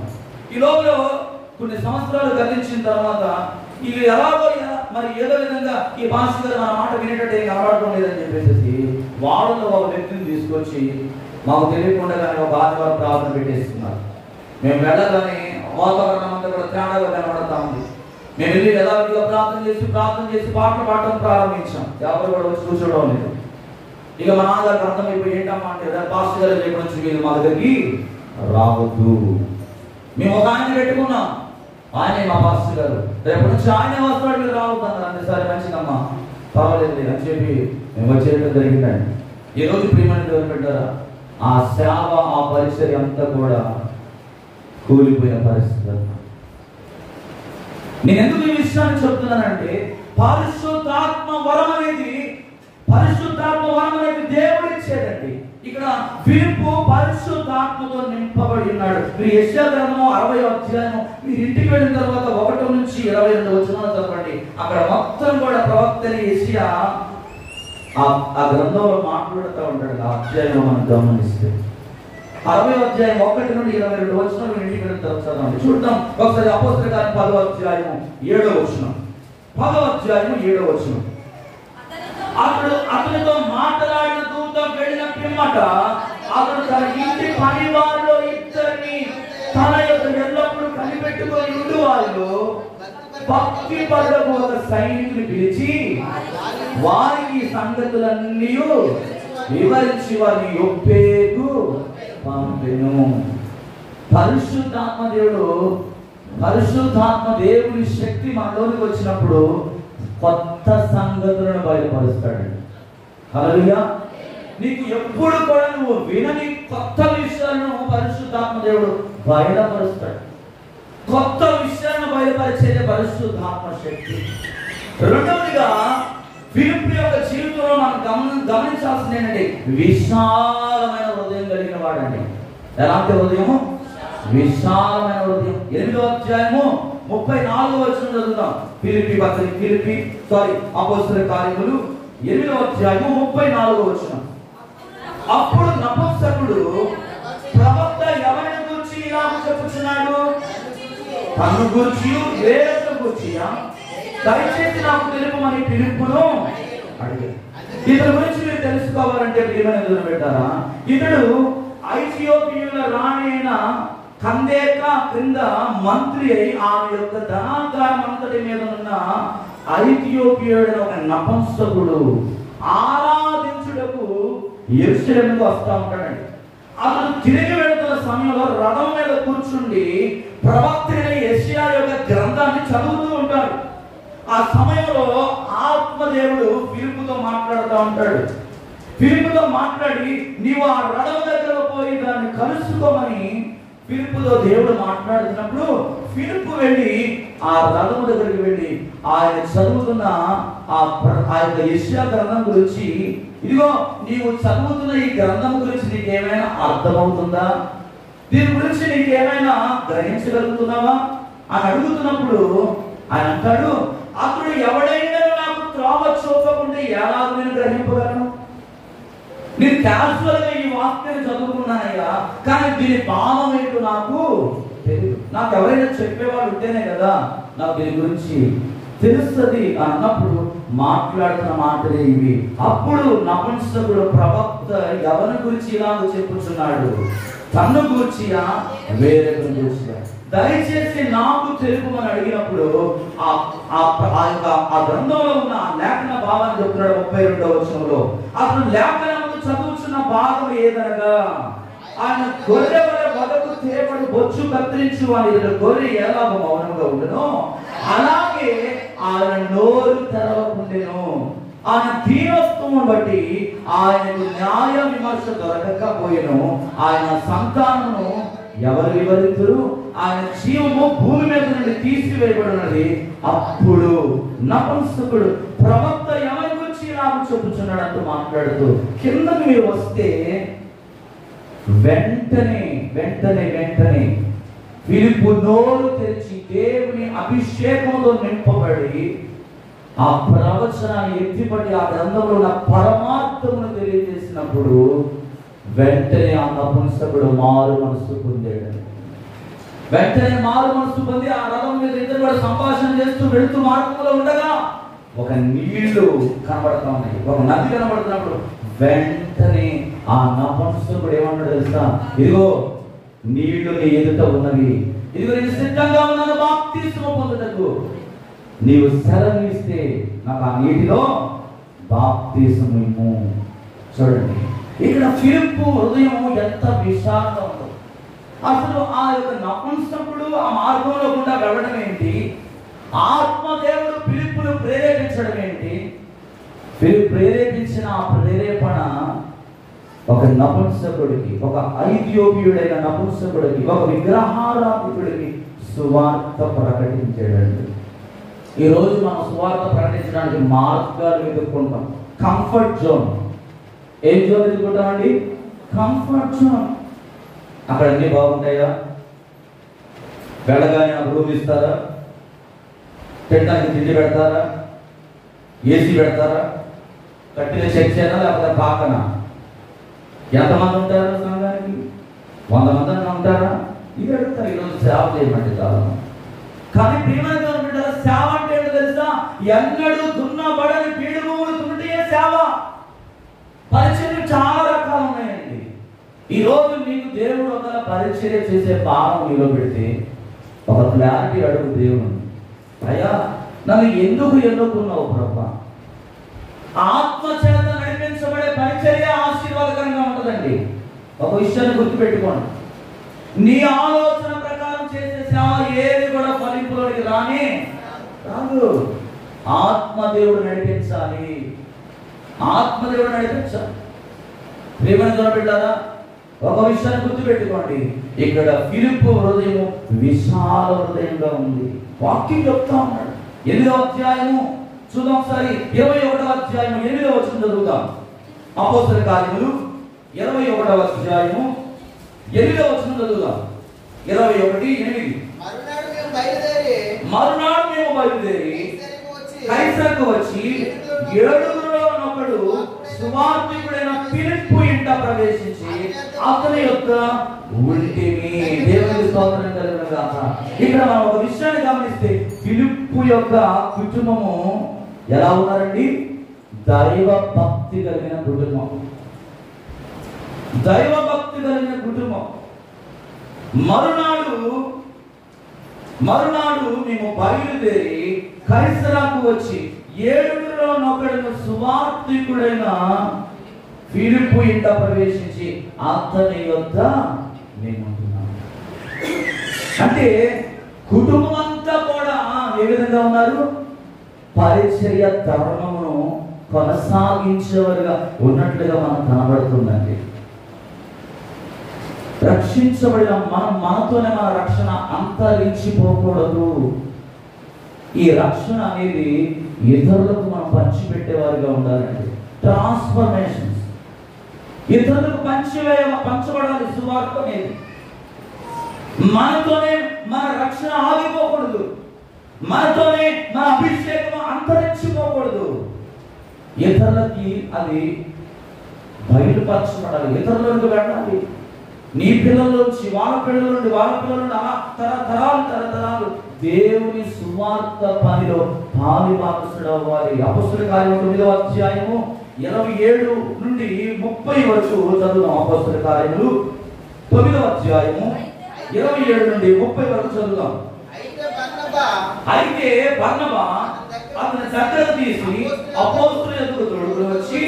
ఈ లోపల కొన్ని సంవత్సరాలు గతించిన తర్వాత ఇవి ఎలాగో మరి ఏదో విధంగా ఈ భాష మన మాట వినేటట్టు ఏం కనబడటం లేదని చెప్పేసి వాళ్ళలో ఒక వ్యక్తిని తీసుకొచ్చి మాకు తెలియకుండానే ఒక ఆదివారం ప్రార్థన పెట్టేస్తున్నారు. మేము వెళ్ళగానే వాతావరణం అంతా కూడా తేడాగా కనబడతా ఉంది. మేము వెళ్ళి యథావిధిగా ప్రార్థన చేసి పాటలు పాడటం ప్రారంభించాం. ఎవరు కూడా వచ్చి కూర్చోవడం లేదు. ఇక మా నాన్నగారికి అర్థమైపోయి ఏంటమ్మా అంటే పాస్టర్ గారు లేకుండా మీరు మా దగ్గరికి రావద్దు. మేము ఒక ఆయన పెట్టుకున్నాం, ఆయనే మా పాస్టర్ గారు. రేపటి నుంచి ఆయనే వస్తాడు, మీరు రావద్దు అన్నారు. అంటే సరే మంచిదమ్మా పర్వాలేదు అని చెప్పి మేము వచ్చేటట్టు జరిగిందండి. ఈ రోజు ప్రియమైన దేవుని పెట్టారా ఆ సేవ ఆ పరిచర్య అంతా కూడా కూలిపోయిన పరిస్థితి. నేను ఎందుకు ఈ విషయాన్ని చెప్తున్నానంటే పరిశుద్ధాత్మ వరం అనేది దేవుడు ఇచ్చేదండి. ఇక్కడ ఫిలిప్పు పరిశుద్ధాత్మతో నింపబడి ఉన్నాడు. మీరు యెషయా గ్రంథము 60వ అధ్యాయం మీరు ఇంటికి వెళ్ళిన తర్వాత 1 నుంచి 22 వచనాలు చదవండి. అక్కడ మొత్తం కూడా ప్రవక్త యెషయా ఆ గ్రంథంలో మాట్లాడుతూ ఉంటాడు. ఆ అధ్యాయంలో మనం గమనిస్తే 60వ అధ్యాయం 1 నుండి 22 వచనాలు ఇంటికి వెళ్ళిన తర్వాత చదవండి. చూద్దాం ఒకసారి. అపోస్తలుల కార్యం 10వ అధ్యాయం 7వ వచనం. 10వ అధ్యాయం 7వ వచనం. అతనితో మాట్లాడిన దూత వెళ్ళిన పిమ్మట అతను తన ఇంటి పని వారిలో ఇద్దరిని తన యొక్క ఎల్లప్పుడూ కనిపెట్టుకొని ఉండు వాళ్ళు భక్తి పరులకు ఒక సైనికుని పిలిచి వారికి సంగతులన్నీ వివరించి వారిని యొప్పేకు పంపెను. పరిశుద్ధాత్మ దేవుడి శక్తి మనలోనికి వచ్చినప్పుడు కొత్త సంగతులను బయలుపరుస్తాడండి. హల్లెలూయా. నీకు ఎప్పుడు కూడా నువ్వు వినని కొత్త విషయాలను పరిశుద్ధాత్మ దేవుడు బయలుపరుస్తాడు. కొత్త విషయాలను బయలుపరిచేదే పరిశుద్ధాత్మ శక్తి. రెండవదిగా ఫిలిప్పు యొక్క జీవితంలో మనం గమనించాల్సింది ఏంటంటే విశాలమైన హృదయం కలిగిన వాడండి. ఎలాంటి హృదయము? విశాలమైన హృదయం. 8వ అధ్యాయము 34వ వచనం చదువుతాం. అపోస్తలుల కార్యములు 8వ అధ్యాయము 34వ వచనం. అప్పుడు నపుంసకుడు ప్రవక్త ఎవరిని గురించి ఇలా చెప్పుచున్నాడు? తన్ను గురించి వేరొకరి గురించి దయచేసి నాకు తెలుపమని ఫిలిప్పును అడిగాడు. ఇతని గురించి మీరు తెలుసుకోవాలంటే ఏమైనా ఎదురు పెట్టారా? ఇతడు ఐథియోపియుల రాణి అయిన కందేక క్రింద మంత్రి అయి ఆమె యొక్క ధనాగారం అంతటి మీద ఉన్న ఐథియోపియుడైన ఒక నపుంసకుడు ఆరాధించుటకు యెరూషలేముకు వస్తూ ఉంటాడండి. అతను తిరిగి వెళుతున్న సమయంలో రథం మీద కూర్చుండి ప్రవక్త యెషయా యొక్క గ్రంథాన్ని చదువుతూ ఉంటాడు. ఆ సమయంలో ఆత్మదేవుడు ఫిలిప్పుతో మాట్లాడుతూ ఉంటాడు. ఫిలిప్పుతో మాట్లాడి నీవు ఆ రథం దగ్గర పోయి దాన్ని కలుసుకోమని ఫిలిప్పుతో దేవుడు మాట్లాడుతున్నప్పుడు ఫిలిప్పు వెళ్ళి ఆ రథం దగ్గరికి వెళ్ళి ఆయన చదువుతున్న ఆ యొక్క యెషయా గ్రంథం గురించి, ఇదిగో నీవు చదువుతున్న ఈ గ్రంథం గురించి నీకేమైనా అర్థమవుతుందా? దీని గురించి నీకేమైనా గ్రహించగలుగుతున్నావా అని అడుగుతున్నప్పుడు ఆయన అంటాడు, అతడు ఎవడైనా నాకు త్రోవ చూపకుండా ఎలా నేను గ్రహింపగలను? నేను క్యాజువల్ గా ఈ వాక్యాన్ని చదువుకున్నానయ్యా, కానీ దీని భావం ఏంటో నాకు తెలియదు. నాకు ఎవరైనా చెప్పేవాళ్ళు ఉంటేనే కదా నాకు దీని గురించి తెలుస్తుంది అన్నప్పుడు మాట్లాడుతున్న మాటలే ఇవి. అప్పుడు నపుంసకుడు ప్రవక్త ఎవరి గురించి ఇలాగ చెప్పుచున్నాడు? తన్ను గూర్చియా వేరొకరి గూర్చియా? దయచేసి నాకు తెలుపమని అడిగినప్పుడు ఆ గ్రంథంలో ఉన్న లేఖన భావాన్ని చెప్తున్నాడు. 32వ వచనంలో అతను లేఖనమును చదువుతున్న భాగం ఏదనగా ఆయన గొర్రె వదకు తేపడి బొచ్చు కత్తిరించు అని గొర్రె ఎలా మౌనంగా ఉండను అలాగే ఆయన నోరు తెరవకుండెను. ఆయన దీనత్వం బట్టి ఆయనకు న్యాయ విమర్శ దొరకకపోయెను. ఆయన సంతానమును ఎవరు వివరించరు? ఆయన జీవము భూమి మీద నుండి తీసివేయబడినది. అప్పుడు నపుంసకుడు ప్రవక్త ఎవరి గురించి నాకు చెప్పుచున్నాడు అంటూ మాట్లాడుతూ కిందకి మీరు వస్తే వెంటనే ఫిలిప్పు నోరు తెరిచి దేవుని అభిషేకంతో నింపబడి ఆ ప్రవచనాన్ని ఎత్తిపడి ఆ గ్రంథంలో ఉన్న పరమార్థమును తెలియజేసినప్పుడు వెంటనే ఆ నపుంసకుడు మారు మనసు పొందాడు. వెంటనే మారు మనసు పొంది ఆ రథం మీద ఇద్దరు కూడా సంభాషణ చేస్తూ వెళుతూ మార్గంలో ఉండగా ఒక నీళ్లు కనబడతా ఉన్నాయి, ఒక నది కనబడుతున్నప్పుడు వెంటనే ఆ నపుంసకుడు ఏమన్నాడు తెలుసా? ఇదిగో నీళ్లు నీ ఎదుట ఉన్నవి, ఇదిగో నేను సిద్ధంగా ఉన్నాను బాప్తిస్మము పొందుటకు, నీవు సెలవిస్తే నాకు ఆ నీటిలో బాప్తిస్మము ఇమ్ము. చూడండి ఇక్కడ ఫిలిప్పు హృదయం ఎంత విశాలంగా ఉందో. అసలు ఆ యొక్క నపుంసకుడు ఆ మార్గంలో గుండా వెళ్ళడం ఏంటి? ఆత్మదేవుడు ఫిలిప్పును ప్రేరేపించడం ఏంటి? ఫిలిప్ ప్రేరేపించిన ఆ ప్రేరేపణ ఒక నపుంసకుడికి, ఒక ఐథియోపియుడైన నపుంసకుడికి, ఒక విగ్రహారాధికుడికి సువార్త ప్రకటించాడండి. ఈరోజు మనం సువార్త ప్రకటించడానికి మార్గాలు వెతుక్కుంటాం. Comfort zone. ఏం జోన్ వెతుక్కుంటామండి? Comfort zone. అక్కడ అన్ని బాగుంటాయా? వెళ్ళగానే నాకు రూమ్ ఇస్తారా? తినడానికి తిండి పెడతారా? ఏసీ పెడతారా? కట్టిన చర్చనా లేకపోతే పాకన? ఎంతమంది ఉంటారు సంఘానికి? 100 మంది ఉంటారా? ఇది అడుగుతారు ఈరోజు సేవ చేయమంటే చాలా. కానీ ప్రియమైన బిడ్డల సేవ అంటే ఏంటో తెలుసా? ఎన్నడూ దున్నబడని బీడు భూములు దున్నుటే సేవ. పరిచర్యలు చాలా రకాలు ఉన్నాయండి. ఈ రోజు మీకు దేవుడు ఒక పరిచర్య చేసే భావం మీలో పెడితే ఒక క్లారిటీ అడుగు దేవుడు, అయ్యా నన్ను ఎందుకు ఎన్నుకున్నావు ప్రభా? ఆత్మచేత నడిపించబడే పరిచర్య ఆశీర్వాదకరంగా ఉంటుందండి. ఒక విషయాన్ని గుర్తుపెట్టుకోండి, నీ ఆలోచన ప్రకారం చేసే సేవ ఏది కూడా ఫలింపులోకి రాదు. ఆత్మదేవుడు నడిపించాలి, ఆత్మదేవుడు నడిపించాలి. ప్రేమను బిడ్డారా, ఒక విషయాన్ని గుర్తుపెట్టుకోండి, ఇక్కడ ఫిలిప్పు హృదయం విశాల హృదయంగా ఉంది. వాక్యం చెప్తా ఉన్నాడు. 8వ అధ్యాయము చూద్దాం ఒకసారి. 21వ అధ్యాయము 8వ వచనం చదువుతాం. అపోస్తల కార్యములు 21వ అధ్యాయము 8వ వచనం చదువుతాం. 21:8. మరునాడు మేము బయలుదేరి కైసరుకు వచ్చి 7గురిలో ఒకడు సువార్తికుడైన ఫిలిప్పు ఇంట ప్రవేశించి అతని యొక్క ఉంటిని. దేవుని స్తోత్రం కలుగును గాక. ఇక్కడ మనం ఒక విషయాన్ని గమనిస్తే ఫిలిప్పు యొక్క కుటుంబము ఎలా ఉన్నారండి? దైవ భక్తి కలిగిన కుటుంబం. దైవ భక్తి కలిగిన కుటుంబం. మరునాడు మేము బయలుదేరి కైసరాకు వచ్చి 7గురిలో ఒకడు సువార్తికుడైన ఫిలిప్పు ఇంట ప్రవేశించి అతని యొద్ద మేము ఉంటున్నాము. అంటే కుటుంబం అంతా కూడా ఏ విధంగా ఉన్నారు? పరిచర్య ధర్మమును కొనసాగించేవారుగా ఉన్నట్లుగా మనకు కనబడుతుందండి. రక్షించబడిన మనతోనే మన రక్షణ అంతరించిపోకూడదు. ఈ రక్షణ అనేది ఇతరులకు మనం పంచిపెట్టేవారుగా ఉండాలండి. ట్రాన్స్ఫర్మేషన్స్ ఇతరులకు పంచబడాలి. సువార్త అనేది మనతోనే మన రక్షణ ఆగిపోకూడదు, మనతోనే మన అభిషేకం అంతరించిపోకూడదు. ఇతరులకి అది బయలుపరచబడాలి, ఇతరులకు వెళ్ళాలి. నీ పిల్లల నుంచి వాళ్ళ పిల్లల నుండి వాళ్ళ పిల్లల నుండి అలా తరతరాలు దేవుని సువార్త పనిలో పాలిభాగస్తుడు అవ్వాలి. అపోస్తల కార్యము 9వ అధ్యాయము 27 నుండి 30 వరకు చదువుదాం. అపోస్తల కార్యములు 9వ అధ్యాయము 27 నుండి 30 వరకు చదువుదాం. అయితే బర్నబా అతని దగ్గర తీసి అపోస్తలుల ఎదుగుతూ వచ్చి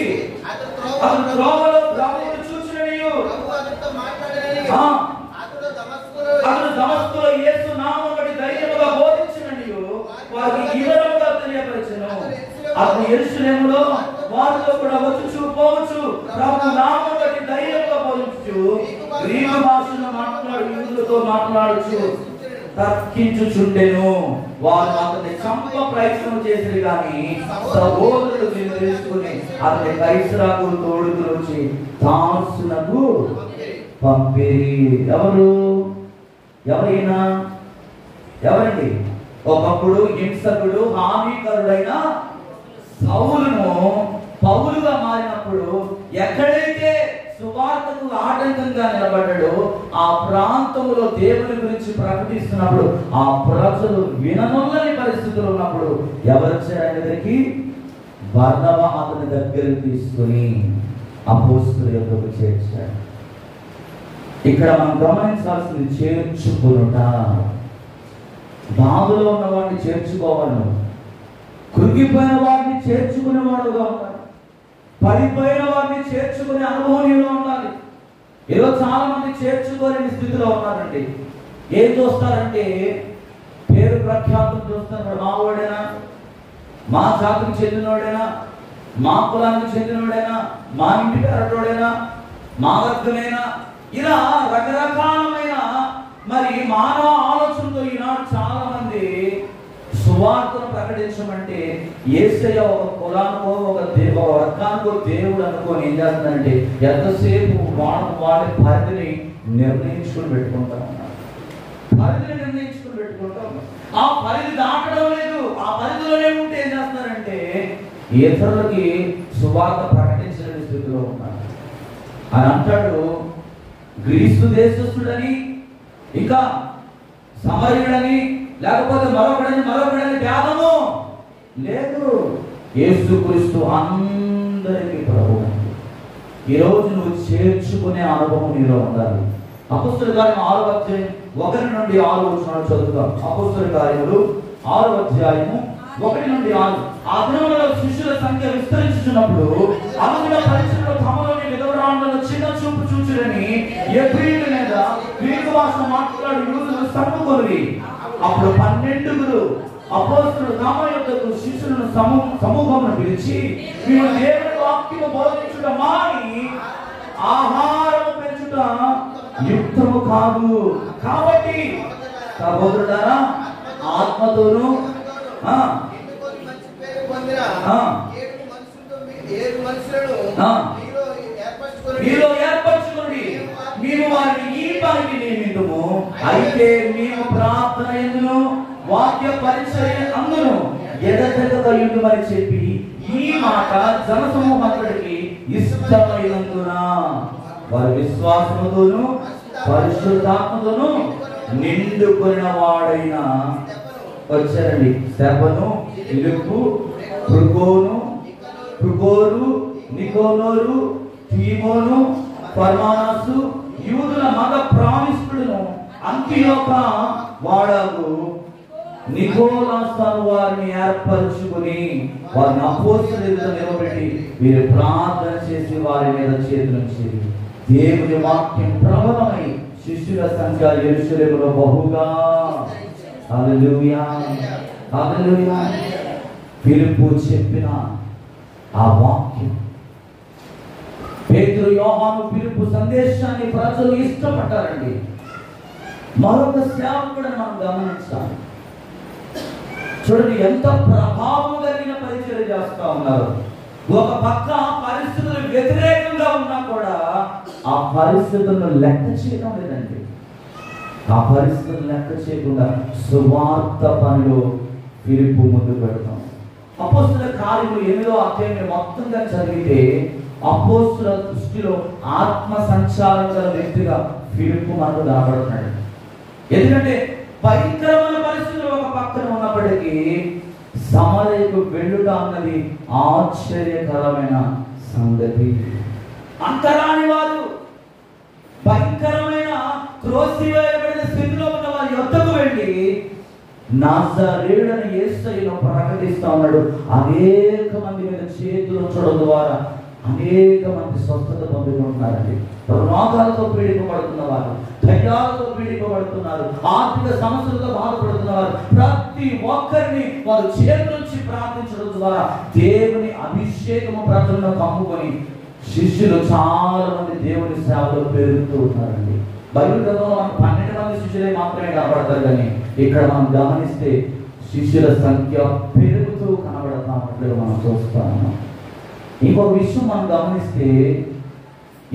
అతను త్రోవలో ప్రభువును చూచిననియు అతను దమస్కులో యేసు నామమును బట్టి ధైర్యముగా బోధించిననియు వారికి వివరముగా తెలియపరచెను. అతను యెరూషలేములో వారితో కూడా వచ్చుచు పోవచ్చు ప్రభు నామమును బట్టి ధైర్యముగా బోధించుచు గ్రీకు భాషలో మాట్లాడు యూదులతో మాట్లాడుచు తర్కించుచుండెను. వారు అతన్ని చంప ప్రయత్నం చేసిరు కానీ సహోదరులు తెలుసుకుని అతని కైసరాకు తోడుకు వచ్చి తార్సునకు పంపిరి. ఎవరండి? ఒకప్పుడు హింసకుడు హామీకరుడైన సౌలును పౌలుగా మారినప్పుడు ఎక్కడైతే సువార్తకు ఆటంకంగా నిలబడ్డాడో ఆ ప్రాంతంలో దేవుని గురించి ప్రకటిస్తున్నప్పుడు ఆ ప్రజలు విననొల్లని పరిస్థితులు ఉన్నప్పుడు ఎవరు వచ్చారు ఆయన దగ్గరికి? బర్నబా అతని దగ్గరికి తీసుకుని అపోస్తలుల యొద్దకు చేర్చాడు. ఇక్కడ మనం గమనించాల్సింది చేర్చుకునుట. బాధలో ఉన్న వాడిని చేర్చుకోవాలి, కృంగిపోయిన వాడిని చేర్చుకునేవాడుగా ఉండాలి, పడిపోయిన వారిని చేర్చుకునే అనుభవంలో ఉండాలి. ఈరోజు చాలా మంది చేర్చుకోలేని స్థితిలో ఉన్నారండి. ఏం చూస్తారంటే పేరు ప్రఖ్యాతులు చూస్తారు. మావాడేనా, మా జాతికి చెందినోడేనా, మా కులానికి చెందినోడేనా, మా ఇంటి పేరటోడేనా, మా వర్గమేనా, ఇలా రకరకాలమైన మరి మానవ ఆలోచనతో ఈనాడు చాలా మంది సువార్తను ప్రకటించమంటే యేసయ్య ఒక కులానికో ఒక వర్గానికో దేవుడు అనుకోని ఏం చేస్తుందంటే ఎంతసేపు వాడి పరిధిని నిర్ణయించుకుని పెట్టుకుంటా ఉన్నారు. ఆ పరిధి దాటడం లేదు. ఆ పరిధిలోనే ఉంటే ఏం చేస్తున్నారంటే ఇతరులకి సువార్త ప్రకటించలేని స్థితిలో ఉన్నాడు. అని అంటాడు, గ్రీసు దేశస్థుడని, ఇంకా సమరయుడని, లేకపోతే మరొకడని భేదము లేదు. యేసుక్రీస్తు అందరికీ ప్రభువు. ఈరోజు నువ్వు చేర్చుకునే అనుభవం నీలో ఉండాలి. అపొస్తలుల కార్యము 6వ అధ్యాయం 1 నుండి 6 వచనాలు చదువుతాం. అపొస్తలుల కార్యములు 6వ అధ్యాయము 1 నుండి 6. ఆ దినములలో శిష్యుల సంఖ్య విస్తరించుచున్నప్పుడు అందులో పరిచయులు తమలోని విధవరాండ్లను చిన్న చూపు చూచుడని ఎబ్రీయుల మీద గ్రీకు భాష మాట్లాడు యూదులు సమ్ముకొనిరి. అప్పుడు 12 అపోస్తలులు తమ యొద్దకు శిష్యులను సమూహమును పిలిచి, మేము దేవుని వాక్యము బోధించుట మాని ఆహారము పెంచుట యుక్తము కాదు. కాబట్టి సహోదరులారా, ఆత్మతోను మీలో ఏర్పరచుకోండి, మేము వారిని ఈ పనికి నియమితము. అయితే మేము ప్రార్థన ఎందును వాక్య పరిచర్య అందును ఎడతెగకయుండు అని చెప్పి ఈ మాట జనసమూహంతటికి ఇష్టమైనందున వారి విశ్వాసముతోను పరిశుద్ధాత్మతోను నిండుకొనిన వాడైన వచ్చారండి. స్తెఫను, ఫిలిప్పు, ప్రుకోరు, నికోనోరు, తీమోను, పర్మానాసు, యూదుల మగ ప్రామిష్ఠులను అంతియోక వాడగు నికోలాసు వారిని ఏర్పరచుకుని వారిని అపోస్తలుల ఎదుట నిలబెట్టి వీరు ప్రార్థన చేసి వారి మీద చేతులుంచి దేవుని వాక్యం ప్రబలమై శిష్యుల సంఖ్య యెరూషలేములో బహుగా. హల్లెలూయా, హల్లెలూయా. ఫిలిప్పు చెప్పిన ఆ వాక్యం, పేతురు, యోహాను, ఫిలిప్పు సందేశాన్ని ప్రజలు ఇష్టపడ్డారండి. మరొక సేవకుడిని మనం గమనించాలి. చూడండి, ఎంత ప్రభావం కలిగిన పరిచయం చేస్తా ఉన్నారు. ఒక పక్క పరిస్థితులు వ్యతిరేకంగా ఉన్నా కూడా ఆ పరిస్థితులను లెక్క చేయడం లేదండి. ఆ పరిస్థితులను లెక్క చేయకుండా సువార్త పనిలో ఫిలిప్పు ముందు పెడతాం. అపోస్తలుల కార్యములు 8వ అధ్యాయం మొత్తంగా చదివితే అపోస్తలుల దృష్టిలో ఆత్మ సంచారం గల వ్యక్తిగా ఫిలిప్పు మనకు కనబడుతున్నాడు. ఎందుకంటే భయంకరమైన పరిస్థితులు ఒక పక్కన ఉన్నప్పటికీ సమరయకు వెళ్ళుట అన్నది ఆశ్చర్యకరమైన సంగతి. అంతరాని వారు, భయంకరమైన త్రోసివేయబడిన స్థితిలో ఉన్న వారి యొద్దకు వెళ్ళి నజరేయుడైన యేసయ్యను ప్రకటిస్తా ఉన్నాడు. అనేక మంది మీద చేతులు ఉంచడం ద్వారా అనేక మంది స్వస్థత పొందుకుంటున్నారండి. రోగాలతో పీడింపబడుతున్న వారు, దయ్యాలతో పీడింపబడుతున్నారు, ఆర్థిక సమస్యలతో బాధపడుతున్నారు. ప్రతి ఒక్కరిని వారు చేతులుంచి ప్రార్థించడం ద్వారా దేవుని అభిషేకము ప్రజలను కమ్ముకొని శిష్యులు చాలా మంది దేవుని సేవలో పెరుగుతూ ఉన్నారండి. బైబిల్ గ్రంథంలో మనకు 12 మంది శిష్యులే మాత్రమే కనబడతారు, కానీ ఇక్కడ మనం గమనిస్తే శిష్యుల సంఖ్య పెరుగుతూ కనబడతామట్లుగా మనం చూస్తా ఉన్నాం. ఇంకొక విషయం మనం గమనిస్తే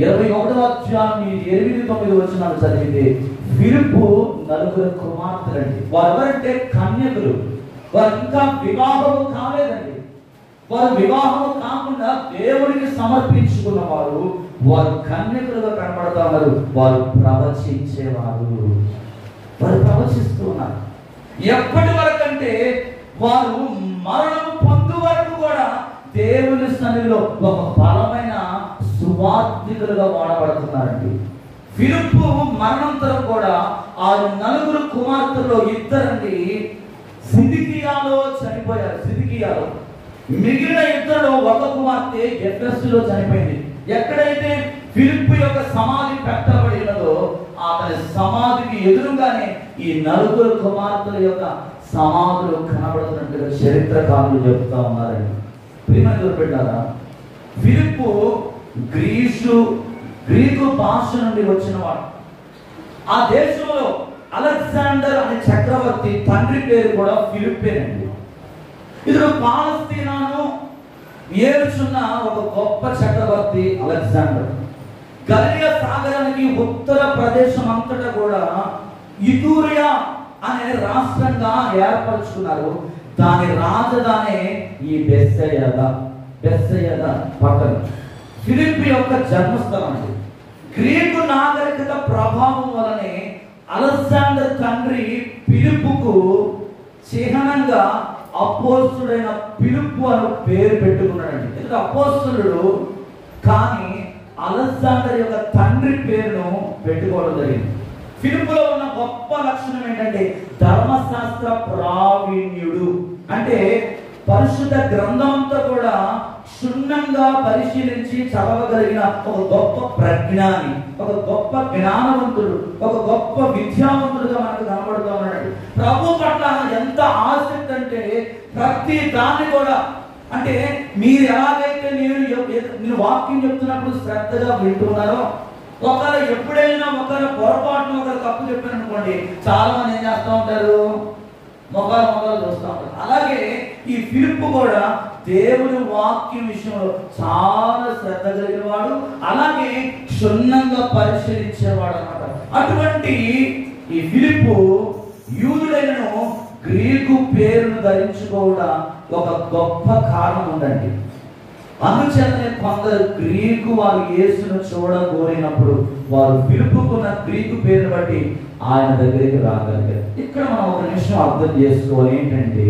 21వ అధ్యాయం 8-9 వచనాలు చదివితే ఫిలిప్పు 4 కుమార్తెలండి. వారు ఎవరంటే కన్యకులు. వారు ఇంకా వివాహము కాలేదండి. వారు వివాహము కాకుండా దేవుడికి సమర్పించుకున్న వారు. వారు కన్యకులుగా కనబడతా ఉన్నారు. వారు ప్రవచించేవారు. వారు ప్రవచిస్తూ ఉన్నారు. ఎప్పటి వరకు అంటే వారు మరణం పొందు వరకు కూడా దేవుని సన్నిధిలో ఒక బలమైన సువార్థికులుగా వాడబడుతున్నారండి. ఫిలిప్పు మరణంతరం కూడా ఆ 4 కుమార్తెల్లో 2 సిదికియాలో చనిపోయారు. సిదికియాలో మిగిలిన 2లో ఒక కుమార్తె ఎఫెసులో చనిపోయింది. ఎక్కడైతే ఫిలిప్పు యొక్క సమాధి పెట్టబడినదో అతని సమాధికి ఎదురుగానే ఈ 4 కుమార్తెల యొక్క సమాధులు కనబడుతున్నట్టుగా చరిత్రకారులు చెబుతా ఉన్నారండి. ప్రియమైన పెట్టారా, ఫిలిప్పు గ్రీకు భాష నుండి వచ్చినవాడు. ఆ దేశంలో అలెగ్జాండర్ అనే చక్రవర్తి తండ్రి పేరు కూడా ఫిలిప్పేనండి. ఇతడు పాలస్తీనాను ఏలుచున్న ఒక గొప్ప చక్రవర్తి అలెగ్జాండర్. గలిలయ సాగరానికి ఉత్తర ప్రదేశం అంతటా కూడా ఇతూరియా అనే రాష్ట్రంగా ఏర్పరచుకున్నారు. దాని రాజధాని ఈ బెత్సెదా. బెత్సయిదా పట్టణం ఫిలిప్పు యొక్క జన్మస్థలం అండి. గ్రీకు నాగరికత ప్రభావం వలనే అలెగ్జాండర్ తండ్రి ఫిలిప్పుకు చిహ్నంగా అపోస్తుడైన ఫిలిప్పు అని పేరు పెట్టుకున్నాడండి. ఎందుకంటే అపోస్తులుడు కానీ అలెగ్జాండర్ యొక్క తండ్రి పేరును పెట్టుకోవడం జరిగింది. ఫిలిప్పులో ఉన్న గొప్ప లక్షణం ఏంటంటే ధర్మశాస్త్ర ప్రావీణ్యుడు. అంటే పరిశుద్ధ గ్రంథంతో కూడా క్షుణ్ణంగా పరిశీలించి చదవగలిగిన ఒక గొప్ప ప్రజ్ఞాని, ఒక గొప్ప జ్ఞానవంతుడు, ఒక గొప్ప విద్యావంతుడుగా మనకు కనబడుతూ ఉన్నాడు. ప్రభు పట్ల ఎంత ఆసక్తి అంటే ప్రతి దాన్ని కూడా, అంటే మీరు ఎలాగైతే నేను వాక్యం చెప్తున్నప్పుడు శ్రద్ధగా వింటున్నారో, ఒకరు ఎప్పుడైనా ఒకరు పొరపాటున ఒకరు తప్పు చెప్పారు అనుకోండి, చాలా మంది ఏం చేస్తూ ఉంటారు, మొక్కలు చూస్తూ ఉంటారు. అలాగే ఈ ఫిలిప్పు కూడా దేవుని వాక్యం విషయంలో చాలా శ్రద్ధ కలిగిన వాడు, అలాగే క్షుణ్ణంగా పరిశీలించేవాడు అన్నమాట. అటువంటి ఈ ఫిలిప్పు యూదుడైనను గ్రీకు పేరును ధరించుకోవడం ఒక గొప్ప కారణం ఉందండి. అందుచేతనే కొందరు గ్రీకు వారు యేసును చూడగోరినప్పుడు వారు ఫిలిప్పుకున్న గ్రీకు పేరును బట్టి ఆయన దగ్గరికి రాగలిగారు. ఇక్కడ మనం ఒక నిమిషం అర్థం చేసుకోవాలి. ఏంటంటే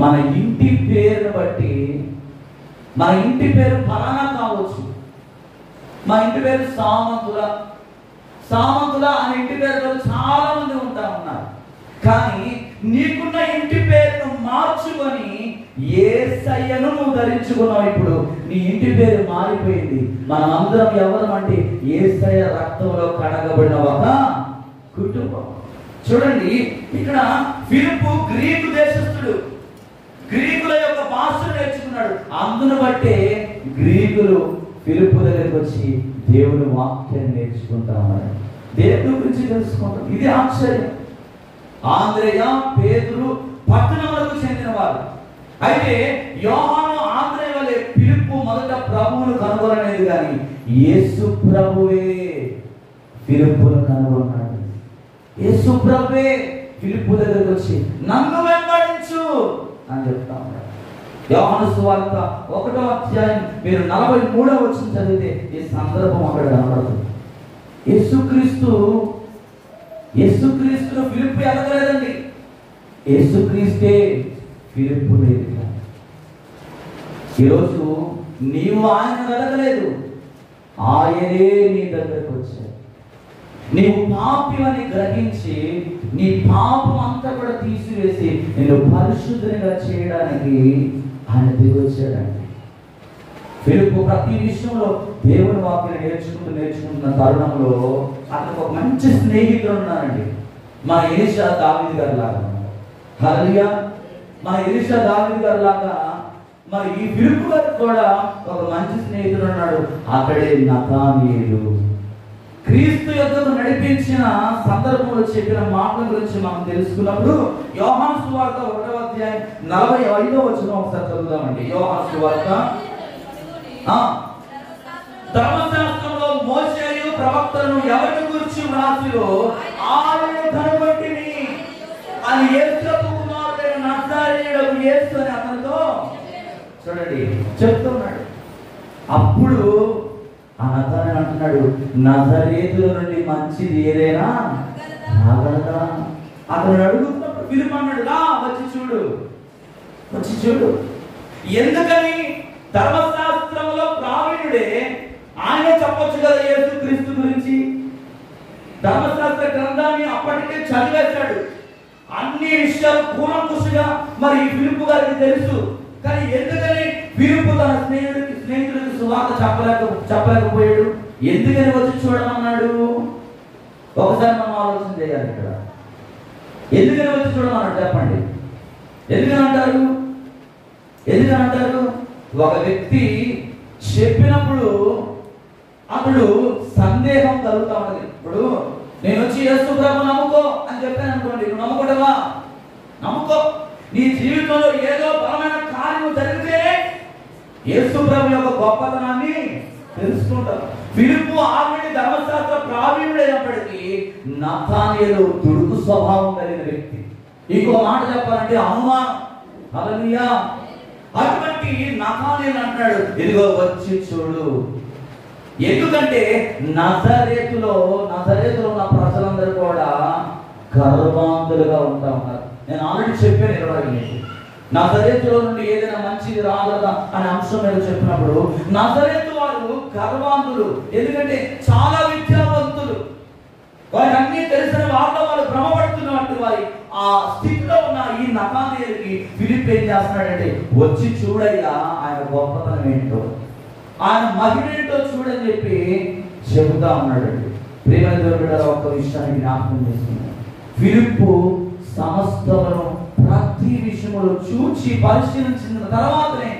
మన ఇంటి పేరును బట్టి, మన ఇంటి పేరు ఫలానా కావచ్చు. మా ఇంటి పేరు సామంతుల అనే ఇంటి పేరులో చాలా మంది ఉన్నారు. కానీ నీకున్న ఇంటి పేరును మార్చుకొని యేసయ్యను నువ్వు ధరించుకున్నావు. ఇప్పుడు నీ ఇంటి పేరు మారిపోయింది. మనం అందరం ఎవరం అంటే యేసయ్య రక్తంలో కడగబడిన ఒక కుటుంబం. చూడండి, ఇక్కడ ఫిలిప్పు గ్రీకు దేశస్థుడు, గ్రీకుల యొక్క భాషను నేర్చుకున్నాడు. అందును బట్టే గ్రీకులు ఫిలిప్పు దగ్గరికి వచ్చి దేవుని వాక్యాన్ని నేర్చుకుంటా ఉన్నారు, దేవుని గురించి తెలుసుకుంటారు. ఇది ఆశ్చర్యం. ఆంద్రేయ, పేతురు పట్టణములకు చెందిన వారు. అయితే యోహాను ఆంద్రేయ వలె ఫిలిప్పు మొదట ప్రభువును కనుగొనలేదు, కానీ యేసు ప్రభువే ఫిలిప్పును కనుగొన్నాడు. యేసు ప్రభువే ఫిలిప్పు దగ్గరికి వచ్చి నన్ను వెంబడించు అని చెప్తా ఉన్నాడు. యోహాను సువార్త 1వ అధ్యాయం మీరు 43వ వచనం చదివితే ఈ సందర్భం అక్కడ కనబడుతుంది. యేసుక్రీస్తును ఫిలిప్పు ఎదగలేదండి, యేసుక్రీస్తే ఫిలిప్పు లేదు. ఈరోజు నీవు ఆయన వెదగలేదు, ఆయనే నీ దగ్గరకు వచ్చాడు. నీవు పాపివని గ్రహించి నీ పాపం అంతా కూడా తీసివేసి నిన్ను పరిశుద్ధంగా చేయడానికి ఆయన దిగి వచ్చాడండి. ఫిలిప్పు ప్రతి విషయంలో దేవుని వాక్యాన్ని నేర్చుకుంటున్న తరుణంలో అతనికి ఒక మంచి స్నేహితులు ఉన్నారండి. మా ఎలీషా దావీదు గారి లాగా, హల్లెలూయా, మా ఎలీషా దావీదు గారి లాగా మరి ఈ ఫిలిప్పు గారికి కూడా ఒక మంచి స్నేహితుడు ఉన్నాడు. అక్కడే నతానీయులు. క్రీస్తు యొద్దకు నడిపించిన సందర్భంలో చెప్పిన మాటల గురించి మనం తెలుసుకున్నప్పుడు యోహాను సువార్త 1వ అధ్యాయం 45వ వచనం ఒకసారి చదువుదామండి. యోహాను సువార్త, ధర్మశాస్త్రంలో మోషేయు ప్రవక్తలను ఎవరిని గురించి వ్రాసిరో ఆయనను కనబట్టిని అని యేసు కుమారుడైన నజరేయుడగు యేసు అని అతనితో చూడండి చెప్తున్నాడు. అప్పుడు ఆ నజరేయుడు అంటున్నాడు, నజరేతుల నుండి మంచిది ఏదైనా రాగలదా? అతను అడుగుతున్నప్పుడు ఫిలిప్పు అన్నాడు, రా వచ్చి చూడు. ఎందుకని? ధర్మశాస్త్రంలో ప్రావీణ్యుడే, ఆయన చెప్పొచ్చు కదా యేసు క్రీస్తు గురించి. ధర్మశాస్త్ర గ్రంథాన్ని అప్పటికే చదివేశాడు, అన్ని విషయాలు కూలంకుషంగా మరి ఫిలిప్పు గారికి తెలుసు. కానీ ఎందుకని ఫిలిప్పు తన స్నేహితుడికి సువార్త చెప్పలేకపోయాడు? ఎందుకని వచ్చి చూడమన్నాడు? ఒకసారి మనం ఆలోచన చేయాలి. ఇక్కడ ఎందుకని వచ్చి చూడమన్నాడు చెప్పండి. ఎందుకని అంటారు? ఒక వ్యక్తి చెప్పినప్పుడు అతడు సందేహం కలుగుతా ఉన్నది. ఇప్పుడు నేను వచ్చి యేసు ప్రభు నమ్ముకో అని చెప్పాను అనుకోండి, నువ్వు నమ్ముకోవడమా? నమ్ముకో. నీ జీవితంలో ఏదో బలమైన కార్యం జరిగితే యేసు ప్రభు యొక్క గొప్పతనాన్ని తెలుసుకుంటావు. ఫిలిప్పు ఆల్రెడీ ధర్మశాస్త్ర ప్రావీణ్యుడైనప్పటికీ నతానీయులు దుడుకు స్వభావం కలిగిన వ్యక్తి. ఇంకో మాట చెప్పాలంటే అనుమానం. హల్లెలూయా. అటువంటి నతానేలు అంటాడు, ఇదిగో వచ్చి చూడు. ఎందుకంటే నజరేతులో ఉన్న ప్రజలందరూ కూడా గర్వాంతులుగా ఉంటా ఉన్నారు. నేను ఆల్రెడీ చెప్పాను 20 నజరేతులో నుండి ఏదైనా మంచిది రాగలదా అనే అంశం మీద చెప్పినప్పుడు, నజరేతు వారు గర్వాంతులు. ఎందుకంటే చాలా విద్యావంతులు, వారికి అన్ని తెలిసిన వాళ్ళు భ్రమపడుతున్నట్టు వారి ఆ స్థితిలో ఉన్న ఈ నతానేలుకి ఫిలిప్ ఏం చేస్తున్నాడంటే, వచ్చి చూడయ్యా ఆయన గొప్పతనం ఏంటో, ఆయన మహిమ ఏంటో చూడని చెప్పి చెబుతా ఉన్నాడండి. ప్రేమ దేవుడు ఒక్క విషయాన్ని జ్ఞాపకం చేస్తున్నాడు. ఫిలిప్పు సమస్తమును ప్రతి విషయంలో చూచి పరిశీలించిన తర్వాతనే